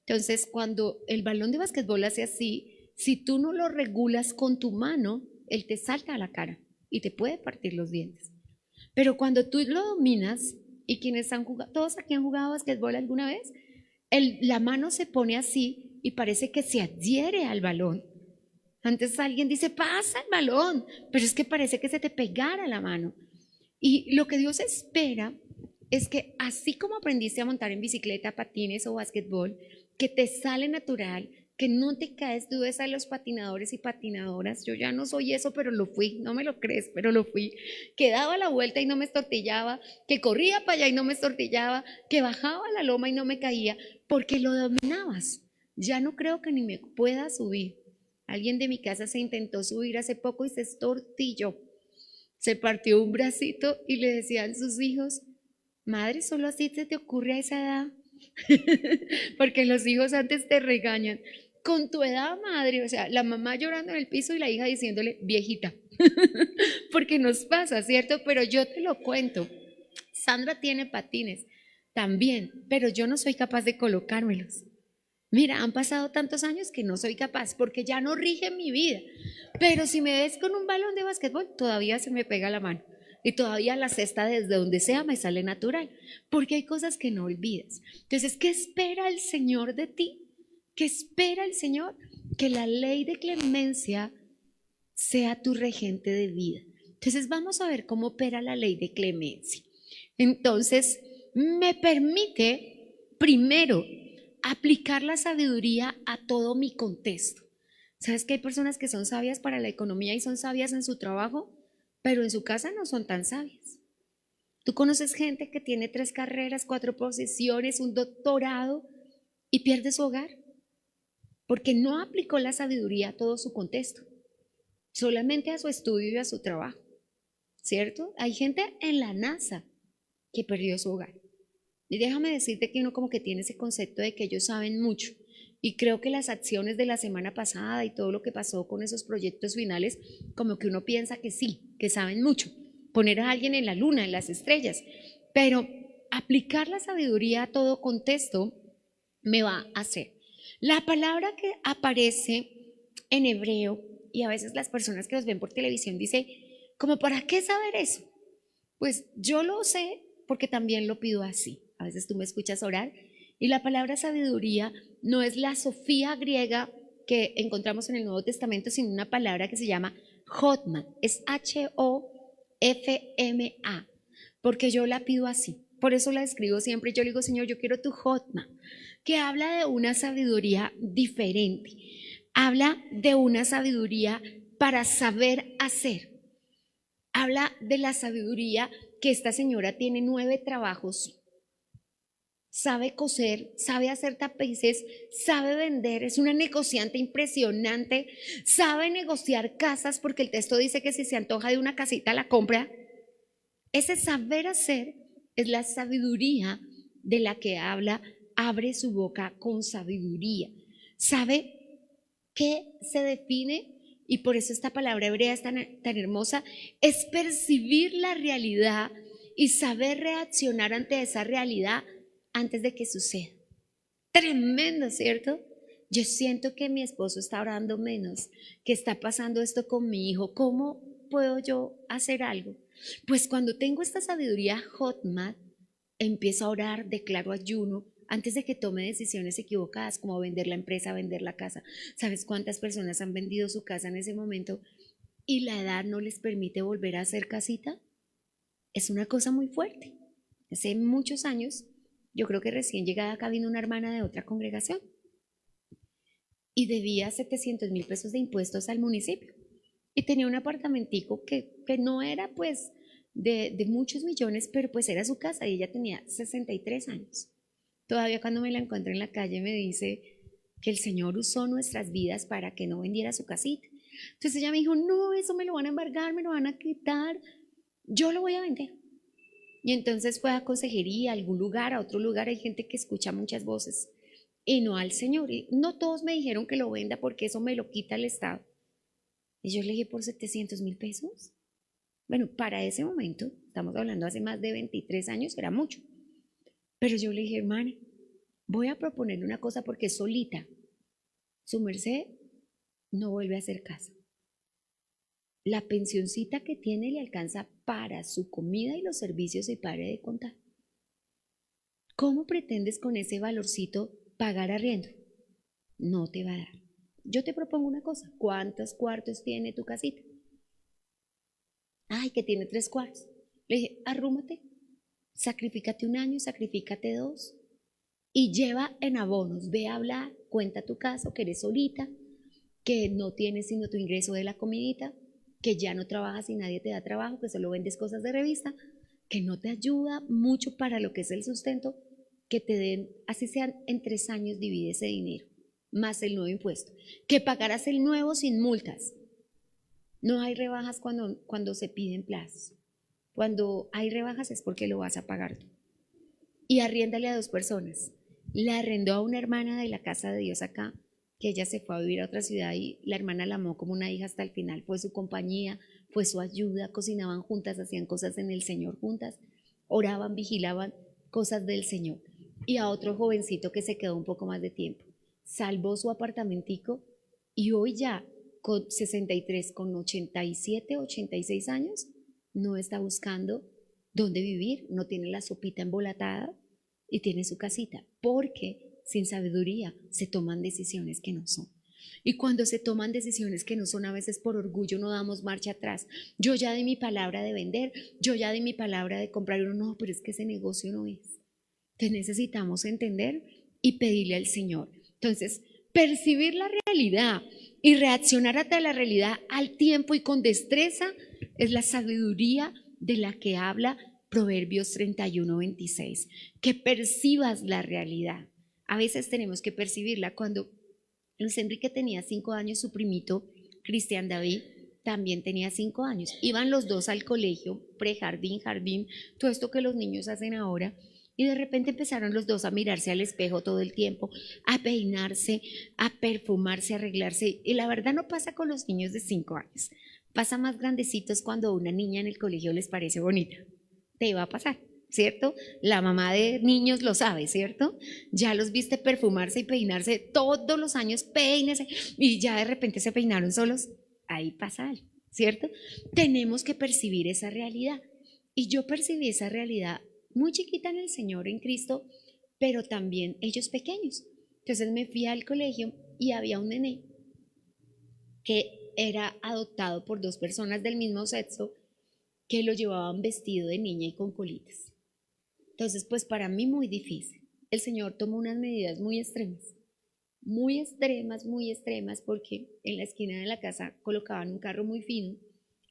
Entonces, cuando el balón de basquetbol hace así, si tú no lo regulas con tu mano, él te salta a la cara y te puede partir los dientes. Pero cuando tú lo dominas Y quienes han jugado, todos aquí han jugado basquetbol alguna vez, la mano se pone así y parece que se adhiere al balón. Antes alguien dice, pasa el balón, pero es que parece que se te pegara la mano. Y lo que Dios espera es que así como aprendiste a montar en bicicleta, patines o basquetbol, que te sale natural, que no te caes, tú ves a los patinadores y patinadoras, yo ya no soy eso, pero lo fui, no me lo crees, pero lo fui, que daba la vuelta y no me estortillaba, que corría para allá y no me estortillaba, que bajaba la loma y no me caía, porque lo dominabas. Ya no creo que ni me pueda subir. Alguien de mi casa se intentó subir hace poco y se estortilló, se partió un bracito y le decían sus hijos, madre, solo así se te ocurre a esa edad. Porque los hijos antes te regañan. Con tu edad, madre, o sea, la mamá llorando en el piso y la hija diciéndole, viejita. Porque nos pasa, ¿cierto? Pero yo te lo cuento. Sandra tiene patines también, pero yo no soy capaz de colocármelos. Mira, han pasado tantos años que no soy capaz porque ya no rige mi vida. Pero si me ves con un balón de básquetbol, todavía se me pega la mano. Y todavía la cesta desde donde sea me sale natural. Porque hay cosas que no olvidas. Entonces, ¿qué espera el Señor de ti? ¿Qué espera el Señor? Que la ley de clemencia sea tu regente de vida. Entonces, vamos a ver cómo opera la ley de clemencia. Entonces, me permite primero aplicar la sabiduría a todo mi contexto. ¿Sabes que hay personas que son sabias para la economía y son sabias en su trabajo, pero en su casa no son tan sabias? Tú conoces gente que tiene 3 carreras, 4 posiciones, un doctorado y pierde su hogar porque no aplicó la sabiduría a todo su contexto, solamente a su estudio y a su trabajo, ¿cierto? Hay gente en la NASA que perdió su hogar. Y déjame decirte que uno como que tiene ese concepto de que ellos saben mucho. Y creo que las acciones de la semana pasada y todo lo que pasó con esos proyectos finales, como que uno piensa que sí, que saben mucho. Poner a alguien en la luna, en las estrellas. Pero aplicar la sabiduría a todo contexto me va a hacer. La palabra que aparece en hebreo, y a veces las personas que los ven por televisión dicen, ¿como para qué saber eso? Pues yo lo sé porque también lo pido así. A veces tú me escuchas orar y la palabra sabiduría no es la Sofía griega que encontramos en el Nuevo Testamento, sino una palabra que se llama Jotma, es H-O-F-M-A, porque yo la pido así. Por eso la escribo siempre. Yo le digo, Señor, yo quiero tu Jotma, que habla de una sabiduría diferente. Habla de una sabiduría para saber hacer. Habla de la sabiduría que esta señora tiene 9 trabajos, sabe coser, sabe hacer tapices, sabe vender, es una negociante impresionante, sabe negociar casas porque el texto dice que si se antoja de una casita la compra. Ese saber hacer es la sabiduría de la que habla, abre su boca con sabiduría. ¿Sabe qué se define? Y por eso esta palabra hebrea es tan hermosa, es percibir la realidad y saber reaccionar ante esa realidad antes de que suceda. Tremendo, ¿cierto? Yo siento que mi esposo está orando menos, que está pasando esto con mi hijo. ¿Cómo puedo yo hacer algo? Pues cuando tengo esta sabiduría Jotma, empiezo a orar, declaro ayuno, antes de que tome decisiones equivocadas, como vender la empresa, vender la casa. ¿Sabes cuántas personas han vendido su casa en ese momento y la edad no les permite volver a hacer casita? Es una cosa muy fuerte. Hace muchos años, yo creo que recién llegada acá vino una hermana de otra congregación y debía 700,000 pesos de impuestos al municipio y tenía un apartamentico que no era pues de muchos millones, pero pues era su casa y ella tenía 63 años. Todavía cuando me la encontré en la calle me dice que el Señor usó nuestras vidas para que no vendiera su casita. Entonces ella me dijo, no, eso me lo van a embargar, me lo van a quitar, yo lo voy a vender. Y entonces fue a consejería, a algún lugar, a otro lugar. Hay gente que escucha muchas voces y no al Señor. Y no todos me dijeron que lo venda porque eso me lo quita el Estado. Y yo le dije, ¿por 700,000 pesos? Bueno, para ese momento, estamos hablando hace más de 23 años, era mucho. Pero yo le dije, hermana, voy a proponerle una cosa porque solita, su merced no vuelve a hacer casa. La pensioncita que tiene le alcanza para su comida y los servicios y pare de contar. ¿cómo pretendes con ese valorcito pagar arriendo? No te va a dar. Yo te propongo una cosa, ¿cuántos cuartos tiene tu casita? Ay, que tiene 3 cuartos. Le dije, arrúmate, sacrifícate 1 año, sacrifícate 2 y lleva en abonos, ve a hablar, cuenta tu caso, que eres solita, que no tienes sino tu ingreso de la comidita, que ya no trabajas y nadie te da trabajo, que solo vendes cosas de revista, que no te ayuda mucho para lo que es el sustento, que te den, así sean en 3 años, divide ese dinero, más el nuevo impuesto, que pagarás el nuevo sin multas. No hay rebajas cuando se piden plazos. Cuando hay rebajas es porque lo vas a pagar tú. Y arriéndale a 2 personas. Le arrendó a una hermana de la Casa de Dios acá, que ella se fue a vivir a otra ciudad y la hermana la amó como una hija hasta el final. Fue su compañía, fue su ayuda, cocinaban juntas, hacían cosas en el Señor juntas, oraban, vigilaban cosas del Señor. Y a otro jovencito que se quedó un poco más de tiempo. Salvó su apartamentico y hoy ya con 63, con 87, 86 años, no está buscando dónde vivir, no tiene la sopita embolatada y tiene su casita, porque sin sabiduría se toman decisiones que no son. Y cuando se toman decisiones que no son, a veces por orgullo no damos marcha atrás. Yo ya di mi palabra de vender, yo ya di mi palabra de comprar uno, no, pero es que ese negocio no es. Entonces necesitamos entender y pedirle al Señor. Entonces, percibir la realidad y reaccionar ante la realidad al tiempo y con destreza es la sabiduría de la que habla Proverbios 31:26. Que percibas la realidad. A veces tenemos que percibirla. Cuando Luis Enrique tenía 5 años, su primito Cristian David también tenía 5 años. Iban los dos al colegio, prejardín, jardín, todo esto que los niños hacen ahora. Y de repente empezaron los dos a mirarse al espejo todo el tiempo, a peinarse, a perfumarse, a arreglarse. Y la verdad no pasa con los niños de 5 años. Pasa más grandecitos cuando una niña en el colegio les parece bonita. Te va a pasar, ¿cierto? La mamá de niños lo sabe, ¿cierto? Ya los viste perfumarse y peinarse todos los años, peínese, y ya de repente se peinaron solos. Ahí pasa algo, ¿cierto? Tenemos que percibir esa realidad. Y yo percibí esa realidad muy chiquita en el Señor, en Cristo, pero también ellos pequeños. Entonces me fui al colegio y había un nené que era adoptado por 2 personas del mismo sexo que lo llevaban vestido de niña y con colitas. Entonces, pues para mí muy difícil. El Señor tomó unas medidas muy extremas, porque en la esquina de la casa colocaban un carro muy fino.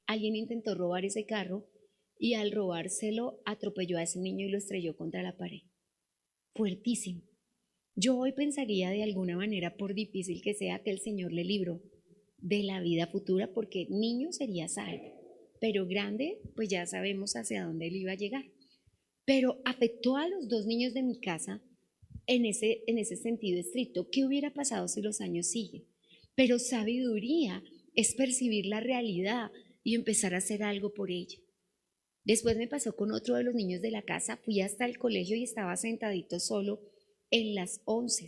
Alguien intentó robar ese carro y al robárselo atropelló a ese niño y lo estrelló contra la pared. Fuertísimo. Yo hoy pensaría de alguna manera, por difícil que sea, que el Señor le libró de la vida futura, porque niño sería salvo, pero grande, pues ya sabemos hacia dónde él iba a llegar. Pero afectó a los 2 niños de mi casa en ese sentido estricto. ¿Qué hubiera pasado si los años siguen? Pero sabiduría es percibir la realidad y empezar a hacer algo por ella. Después me pasó con otro de los niños de la casa. Fui hasta el colegio y estaba sentadito solo en las 11.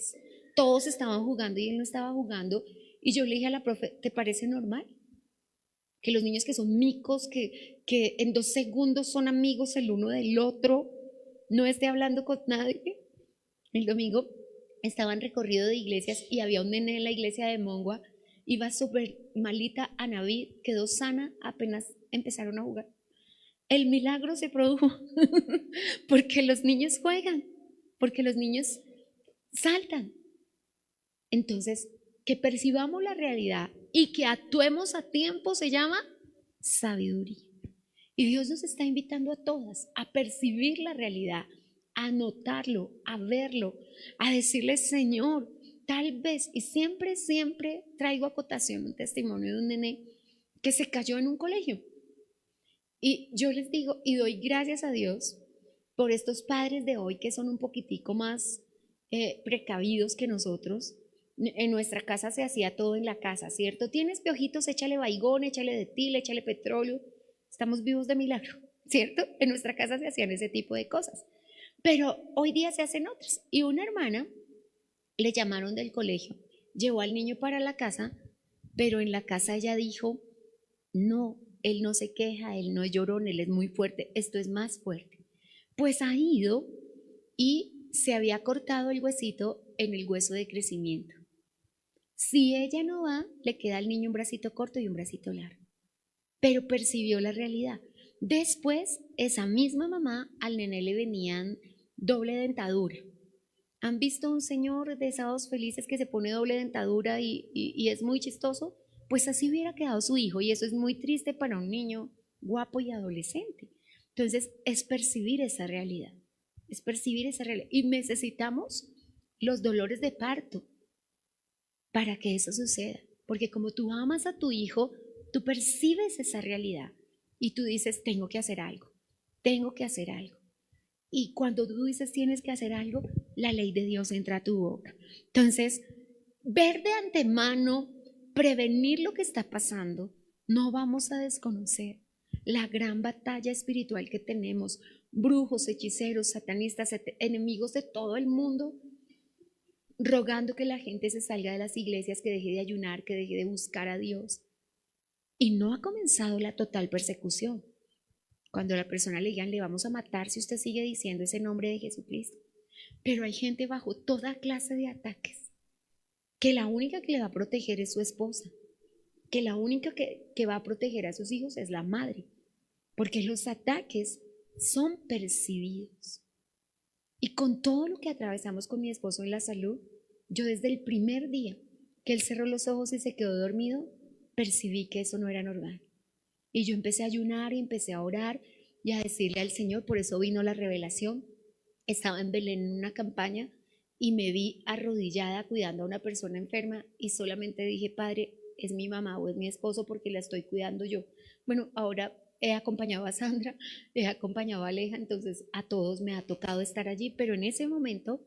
Todos estaban jugando y él no estaba jugando. Y yo le dije a la profe, ¿te parece normal? Que los niños que son micos, que en 2 segundos son amigos el uno del otro, no esté hablando con nadie. El domingo estaba en recorrido de iglesias y había un nene en la iglesia de Mongua. Iba súper malita a Navid, quedó sana apenas empezaron a jugar. El milagro se produjo porque los niños juegan, porque los niños saltan. Entonces, que percibamos la realidad y que actuemos a tiempo se llama sabiduría. Y Dios nos está invitando a todas a percibir la realidad, a notarlo, a verlo, a decirle, Señor, tal vez, y siempre traigo a cotación un testimonio de un nene que se cayó en un colegio. Y yo les digo, y doy gracias a Dios por estos padres de hoy que son un poquitico más precavidos que nosotros. En nuestra casa se hacía todo en la casa, ¿cierto? Tienes piojitos, échale baigón, échale detil, échale petróleo. Estamos vivos de milagro, ¿cierto? En nuestra casa se hacían ese tipo de cosas. Pero hoy día se hacen otras. Y una hermana le llamaron del colegio, llevó al niño para la casa, pero en la casa ella dijo, no, él no se queja, él no es llorón, él es muy fuerte, esto es más fuerte. Pues ha ido y se había cortado el huesito en el hueso de crecimiento. Si ella no va, le queda al niño un bracito corto y un bracito largo. Pero percibió la realidad. Después, esa misma mamá, al nene le venían doble dentadura. ¿Han visto un señor de Sábados Felices que se pone doble dentadura y es muy chistoso? Pues así hubiera quedado su hijo, y eso es muy triste para un niño guapo y adolescente. Entonces, es percibir esa realidad. Es percibir esa realidad. Y necesitamos los dolores de parto para que eso suceda. Porque como tú amas a tu hijo, tú percibes esa realidad y tú dices, tengo que hacer algo, tengo que hacer algo. Y cuando tú dices tienes que hacer algo, la ley de Dios entra a tu boca. Entonces, ver de antemano, prevenir lo que está pasando, no vamos a desconocer la gran batalla espiritual que tenemos, brujos, hechiceros, satanistas, enemigos de todo el mundo, rogando que la gente se salga de las iglesias, que deje de ayunar, que deje de buscar a Dios. Y no ha comenzado la total persecución. Cuando a la persona le digan, le vamos a matar si usted sigue diciendo ese nombre de Jesucristo. Pero hay gente bajo toda clase de ataques, que la única que le va a proteger es su esposa, que la única que va a proteger a sus hijos es la madre, porque los ataques son percibidos. Y con todo lo que atravesamos con mi esposo en la salud, yo desde el primer día que él cerró los ojos y se quedó dormido, percibí que eso no era normal. Y yo empecé a ayunar y empecé a orar y a decirle al Señor, por eso vino la revelación. Estaba en Belén en una campaña y me vi arrodillada cuidando a una persona enferma y solamente dije, Padre, ¿es mi mamá o es mi esposo porque la estoy cuidando yo? Bueno, ahora he acompañado a Sandra, he acompañado a Aleja, entonces a todos me ha tocado estar allí, pero en ese momento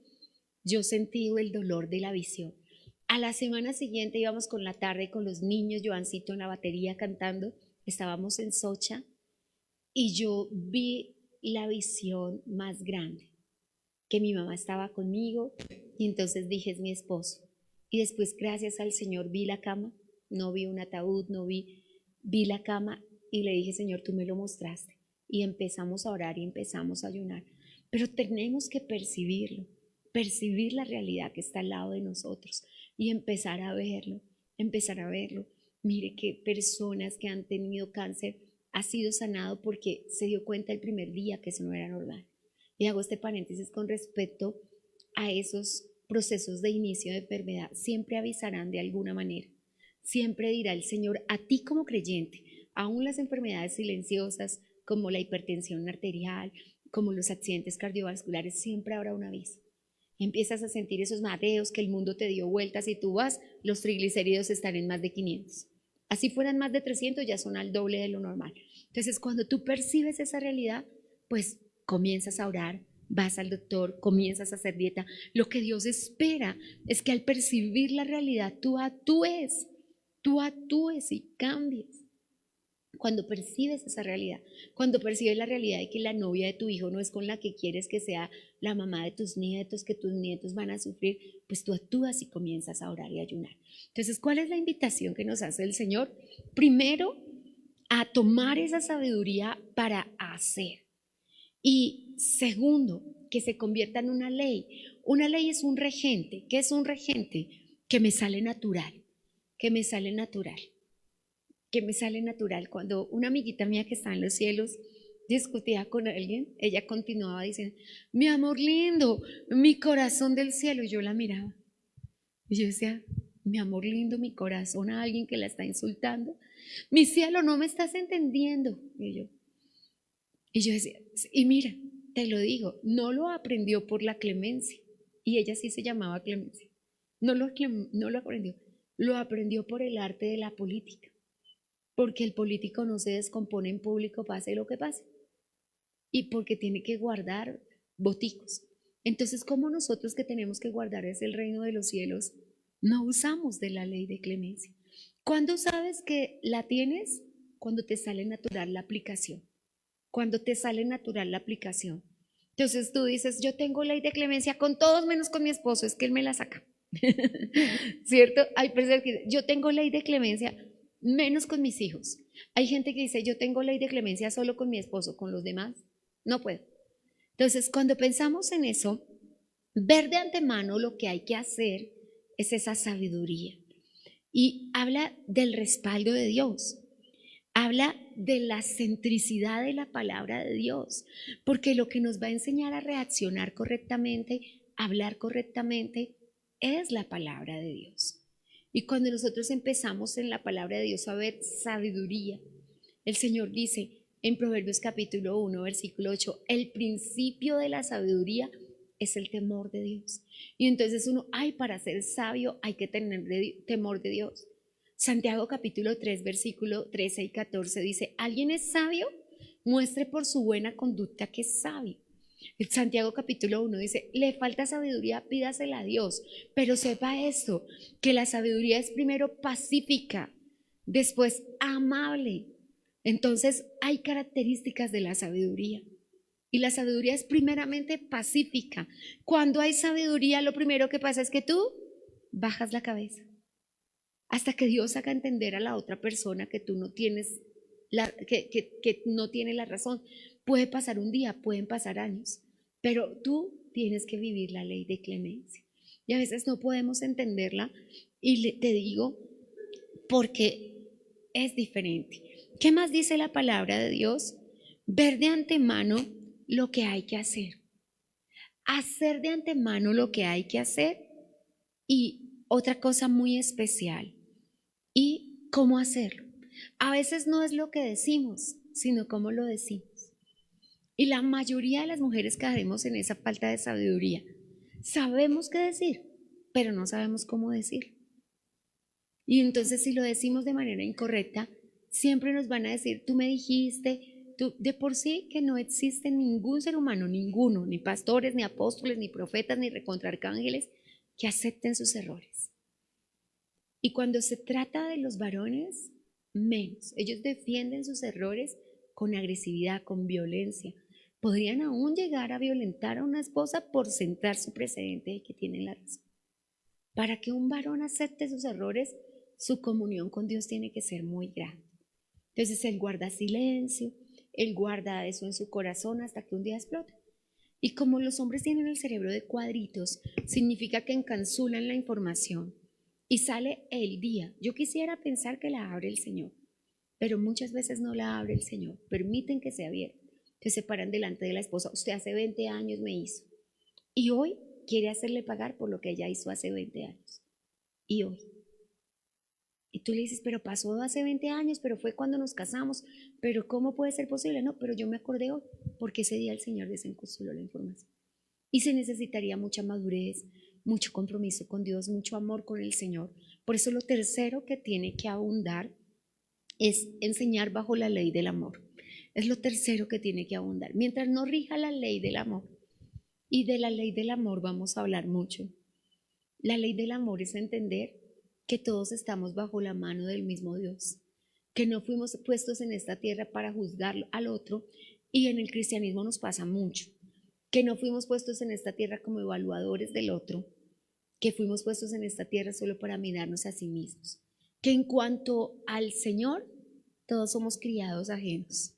yo sentí el dolor de la visión. A la semana siguiente íbamos con la tarde con los niños, Joancito en la batería cantando, estábamos en Socha y yo vi la visión más grande, que mi mamá estaba conmigo y entonces dije, es mi esposo. Y después, gracias al Señor, vi la cama, no vi un ataúd, vi la cama y le dije, Señor, tú me lo mostraste. Y empezamos a orar y empezamos a ayunar. Pero tenemos que percibirlo, percibir la realidad que está al lado de nosotros y empezar a verlo, empezar a verlo. Mire que personas que han tenido cáncer ha sido sanado porque se dio cuenta el primer día que eso no era normal. Y hago este paréntesis con respecto a esos procesos de inicio de enfermedad. Siempre avisarán de alguna manera. Siempre dirá el Señor a ti como creyente, aún las enfermedades silenciosas como la hipertensión arterial, como los accidentes cardiovasculares, siempre habrá un aviso. Empiezas a sentir esos mareos, que el mundo te dio vueltas y tú vas, los triglicéridos están en más de 500. Así fueran más de 300, ya son al doble de lo normal. Entonces, cuando tú percibes esa realidad, pues comienzas a orar, vas al doctor, comienzas a hacer dieta. Lo que Dios espera es que al percibir la realidad tú actúes y cambies. Cuando percibes esa realidad, cuando percibes la realidad de que la novia de tu hijo no es con la que quieres que sea la mamá de tus nietos, que tus nietos van a sufrir, pues tú actúas y comienzas a orar y ayunar. Entonces, ¿cuál es la invitación que nos hace el Señor? Primero, a tomar esa sabiduría para hacer. Y segundo, que se convierta en una ley. Una ley es un regente. ¿Qué es un regente? Que me sale natural, que me sale natural. Que me sale natural. Cuando una amiguita mía que está en los cielos discutía con alguien, ella continuaba diciendo, mi amor lindo, mi corazón del cielo, y yo la miraba y yo decía, mi amor lindo, mi corazón, a alguien que la está insultando, mi cielo, no me estás entendiendo. Y yo decía, y mira, te lo digo, no lo aprendió por la Clemencia, y ella sí se llamaba Clemencia, no lo aprendió, lo aprendió por el arte de la política. Porque el político no se descompone en público, pase lo que pase. Y porque tiene que guardar boticos. Entonces, como nosotros que tenemos que guardar es el reino de los cielos, no usamos de la ley de clemencia. ¿Cuándo sabes que la tienes? Cuando te sale natural la aplicación. Cuando te sale natural la aplicación. Entonces tú dices, yo tengo ley de clemencia con todos menos con mi esposo, es que él me la saca. ¿Cierto? Hay personas que dicen, yo tengo ley de clemencia menos con mis hijos. Hay gente que dice, yo tengo ley de clemencia solo con mi esposo, con los demás no puedo. Entonces, cuando pensamos en eso, Ver de antemano lo que hay que hacer es esa sabiduría. Y habla del respaldo de Dios. Habla de la centricidad de la palabra de Dios, porque lo que nos va a enseñar a reaccionar correctamente, a hablar correctamente, es la palabra de Dios. Y cuando nosotros empezamos en la palabra de Dios a ver sabiduría, el Señor dice en Proverbios capítulo 1, versículo 8, el principio de la sabiduría es el temor de Dios. Y entonces uno, para ser sabio hay que tener temor de Dios. Santiago capítulo 3, versículo 13 y 14 dice, ¿alguien es sabio? Muestre por su buena conducta que es sabio. El Santiago capítulo 1 dice, le falta sabiduría, pídasela a Dios, pero sepa esto, que la sabiduría es primero pacífica, después amable. Entonces hay características de la sabiduría. Y la sabiduría es primeramente pacífica. Cuando hay sabiduría, lo primero que pasa es que tú bajas la cabeza hasta que Dios haga entender a la otra persona que tú no tienes que no tiene la razón. Puede pasar un día, pueden pasar años, pero tú tienes que vivir la ley de clemencia. Y a veces no podemos entenderla y te digo porque es diferente. ¿Qué más dice la palabra de Dios? Ver de antemano lo que hay que hacer. Hacer de antemano lo que hay que hacer y otra cosa muy especial. ¿Y cómo hacerlo? A veces no es lo que decimos, sino cómo lo decimos. Y la mayoría de las mujeres caemos en esa falta de sabiduría. Sabemos qué decir, pero no sabemos cómo decir. Y entonces si lo decimos de manera incorrecta, siempre nos van a decir, tú me dijiste, tú, de por sí que no existe ningún ser humano, ninguno, ni pastores, ni apóstoles, ni profetas, ni recontraarcángeles, que acepten sus errores. Y cuando se trata de los varones, menos. Ellos defienden sus errores con agresividad, con violencia. Podrían aún llegar a violentar a una esposa por sentar su precedente de que tienen la razón. Para que un varón acepte sus errores, su comunión con Dios tiene que ser muy grande. Entonces él guarda silencio, él guarda eso en su corazón hasta que un día explota. Y como los hombres tienen el cerebro de cuadritos, significa que encapsulan la información y sale el día. Yo quisiera pensar que la abre el Señor, pero muchas veces no la abre el Señor. Permiten que sea abierta. Entonces se paran delante de la esposa. Usted hace 20 años me hizo. Y hoy quiere hacerle pagar por lo que ella hizo hace 20 años. Y hoy. Y tú le dices, pero pasó hace 20 años, pero fue cuando nos casamos. Pero ¿cómo puede ser posible? No, pero yo me acordé hoy, porque ese día el Señor desencapsuló la información. Y se necesitaría mucha madurez, mucho compromiso con Dios, mucho amor con el Señor. Por eso lo tercero que tiene que abundar es enseñar bajo la ley del amor. Es lo tercero que tiene que abundar. Mientras no rija la ley del amor, y de la ley del amor vamos a hablar mucho. La ley del amor es entender que todos estamos bajo la mano del mismo Dios, que no fuimos puestos en esta tierra para juzgar al otro, y en el cristianismo nos pasa mucho, que no fuimos puestos en esta tierra como evaluadores del otro, que fuimos puestos en esta tierra solo para mirarnos a sí mismos, que en cuanto al Señor, todos somos criados ajenos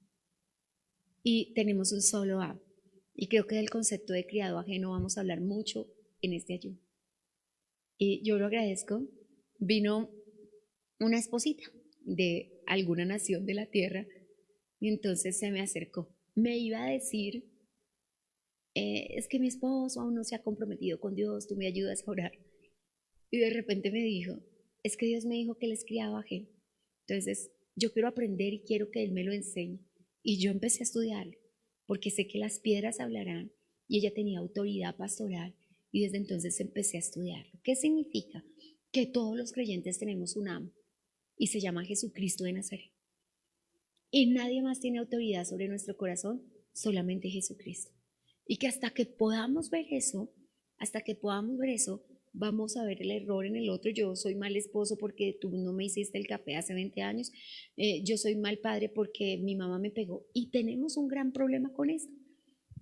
y tenemos un solo amo. Y creo que del concepto de criado ajeno vamos a hablar mucho en este ayuno. Y yo lo agradezco. Vino una esposita de alguna nación de la tierra y entonces se me acercó. Me iba a decir, es que mi esposo aún no se ha comprometido con Dios, tú me ayudas a orar. Y de repente me dijo, es que Dios me dijo que él es criado ajeno. Entonces yo quiero aprender y quiero que él me lo enseñe. Y yo empecé a estudiarlo, porque sé que las piedras hablarán y ella tenía autoridad pastoral y desde entonces empecé a estudiarlo. ¿Qué significa? Que todos los creyentes tenemos un amo y se llama Jesucristo de Nazaret. Y nadie más tiene autoridad sobre nuestro corazón, solamente Jesucristo. Y que hasta que podamos ver eso, vamos a ver el error en el otro. Yo soy mal esposo porque tú no me hiciste el café hace 20 años. Yo soy mal padre porque mi mamá me pegó. Y tenemos un gran problema con esto.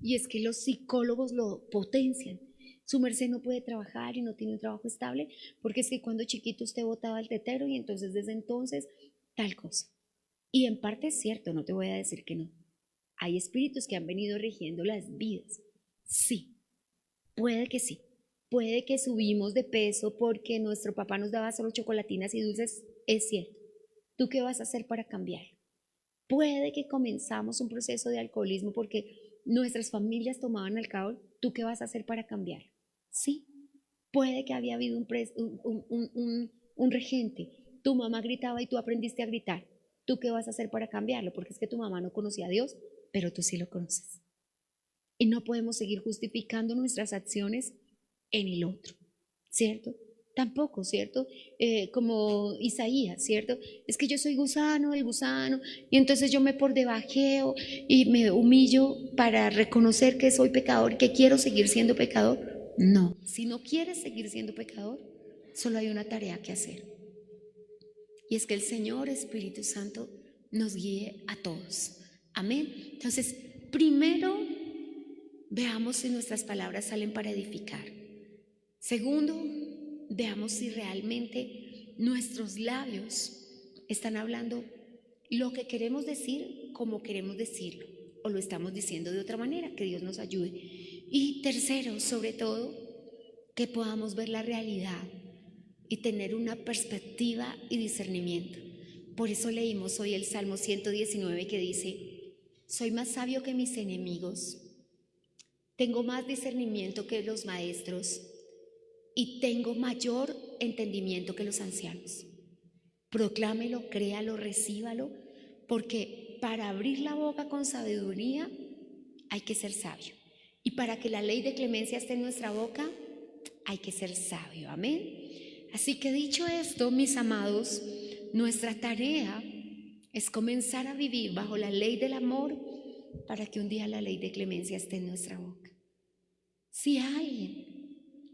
Y es que los psicólogos lo potencian. Su merced no puede trabajar y no tiene un trabajo estable porque es que cuando chiquito usted botaba el tetero y entonces desde entonces tal cosa. Y en parte es cierto, no te voy a decir que no. Hay espíritus que han venido rigiendo las vidas. Sí. Puede que sí. Puede que subimos de peso porque nuestro papá nos daba solo chocolatinas y dulces. Es cierto. ¿Tú qué vas a hacer para cambiar? Puede que comenzamos un proceso de alcoholismo porque nuestras familias tomaban alcohol. ¿Tú qué vas a hacer para cambiar? Sí. Puede que había habido un regente. Tu mamá gritaba y tú aprendiste a gritar. ¿Tú qué vas a hacer para cambiarlo? Porque es que tu mamá no conocía a Dios, pero tú sí lo conoces. Y no podemos seguir justificando nuestras acciones en el otro, ¿cierto? Tampoco, ¿cierto? Como Isaías, ¿cierto? Es que yo soy gusano, el gusano, y entonces yo me por debajeo y me humillo para reconocer que soy pecador, que quiero seguir siendo pecador. No, si no quieres seguir siendo pecador, solo hay una tarea que hacer. Y es que el Señor Espíritu Santo nos guíe a todos. Amén. Entonces, primero, veamos si nuestras palabras salen para edificar. Segundo, veamos si realmente nuestros labios están hablando lo que queremos decir como queremos decirlo, o lo estamos diciendo de otra manera. Que Dios nos ayude. Y tercero, sobre todo, que podamos ver la realidad y tener una perspectiva y discernimiento. Por eso leímos hoy el Salmo 119 que dice: soy más sabio que mis enemigos, tengo más discernimiento que los maestros y tengo mayor entendimiento que los ancianos. Proclámelo, créalo, recíbalo, porque para abrir la boca con sabiduría hay que ser sabio. Y para que la ley de clemencia esté en nuestra boca, hay que ser sabio. Amén. Así que dicho esto, mis amados, nuestra tarea es comenzar a vivir bajo la ley del amor para que un día la ley de clemencia esté en nuestra boca. Si alguien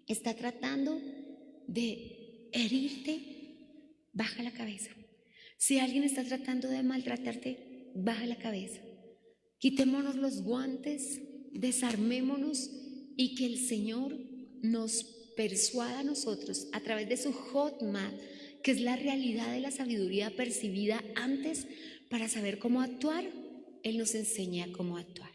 está tratando de herirte, baja la cabeza. Si alguien está tratando de maltratarte, baja la cabeza. Quitémonos los guantes, desarmémonos y que el Señor nos persuada a nosotros a través de su Jotma, que es la realidad de la sabiduría percibida antes para saber cómo actuar. Él nos enseña cómo actuar.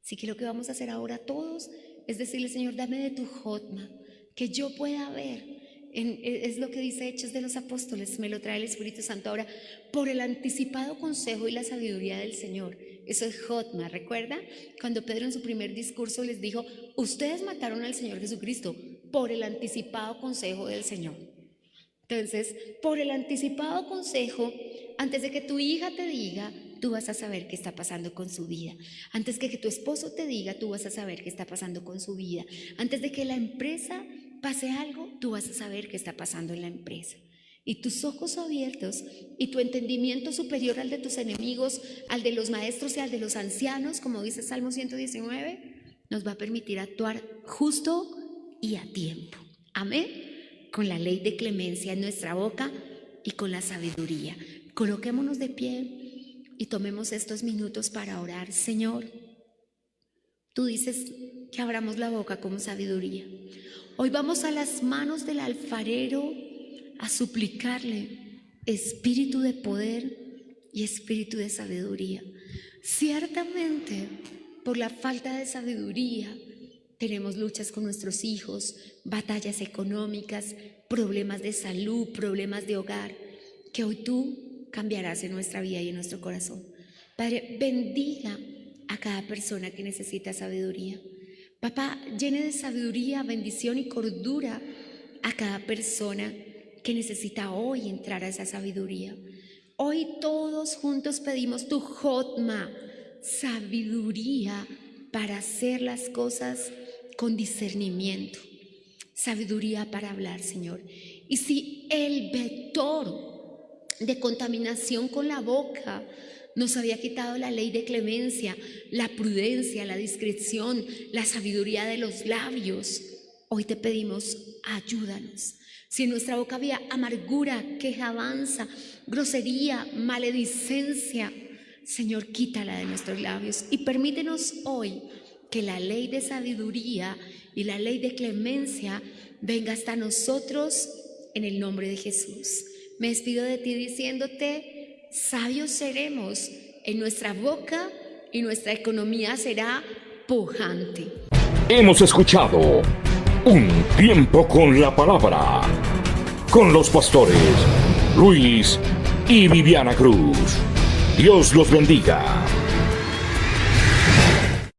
Así que lo que vamos a hacer ahora todos es decirle: Señor, dame de tu Jotma, que yo pueda ver. Es lo que dice Hechos de los Apóstoles, me lo trae el Espíritu Santo ahora, por el anticipado consejo y la sabiduría del Señor. Eso es Jotma. ¿Recuerda? Cuando Pedro en su primer discurso les dijo: ustedes mataron al Señor Jesucristo por el anticipado consejo del Señor. Entonces, por el anticipado consejo, antes de que tu hija te diga, tú vas a saber qué está pasando con su vida. Antes de que tu esposo te diga, tú vas a saber qué está pasando con su vida. Antes de que la empresa pase algo, tú vas a saber qué está pasando en la empresa. Y tus ojos abiertos y tu entendimiento superior al de tus enemigos, al de los maestros y al de los ancianos, como dice Salmo 119, nos va a permitir actuar justo y a tiempo. Amén. Con la ley de clemencia en nuestra boca y con la sabiduría. Coloquémonos de pie y tomemos estos minutos para orar. Señor, tú dices que abramos la boca con sabiduría. Hoy vamos a las manos del alfarero a suplicarle espíritu de poder y espíritu de sabiduría. Ciertamente, por la falta de sabiduría, tenemos luchas con nuestros hijos, batallas económicas, problemas de salud, problemas de hogar, que hoy tú cambiarás en nuestra vida y en nuestro corazón. Padre, bendiga a cada persona que necesita sabiduría. Papá, llene de sabiduría, bendición y cordura a cada persona que necesita hoy entrar a esa sabiduría. Hoy todos juntos pedimos tu Jotma, sabiduría para hacer las cosas con discernimiento, sabiduría para hablar, Señor. Y si el vector de contaminación con la boca nos había quitado la ley de clemencia, la prudencia, la discreción, la sabiduría de los labios, hoy te pedimos: ayúdanos. Si en nuestra boca había amargura, quejanza, grosería, maledicencia, Señor, quítala de nuestros labios y permítenos hoy que la ley de sabiduría y la ley de clemencia venga hasta nosotros en el nombre de Jesús. Me despido de ti diciéndote: sabios seremos en nuestra boca y nuestra economía será pujante. Hemos escuchado Un Tiempo con la Palabra, con los pastores Luis y Viviana Cruz. Dios los bendiga.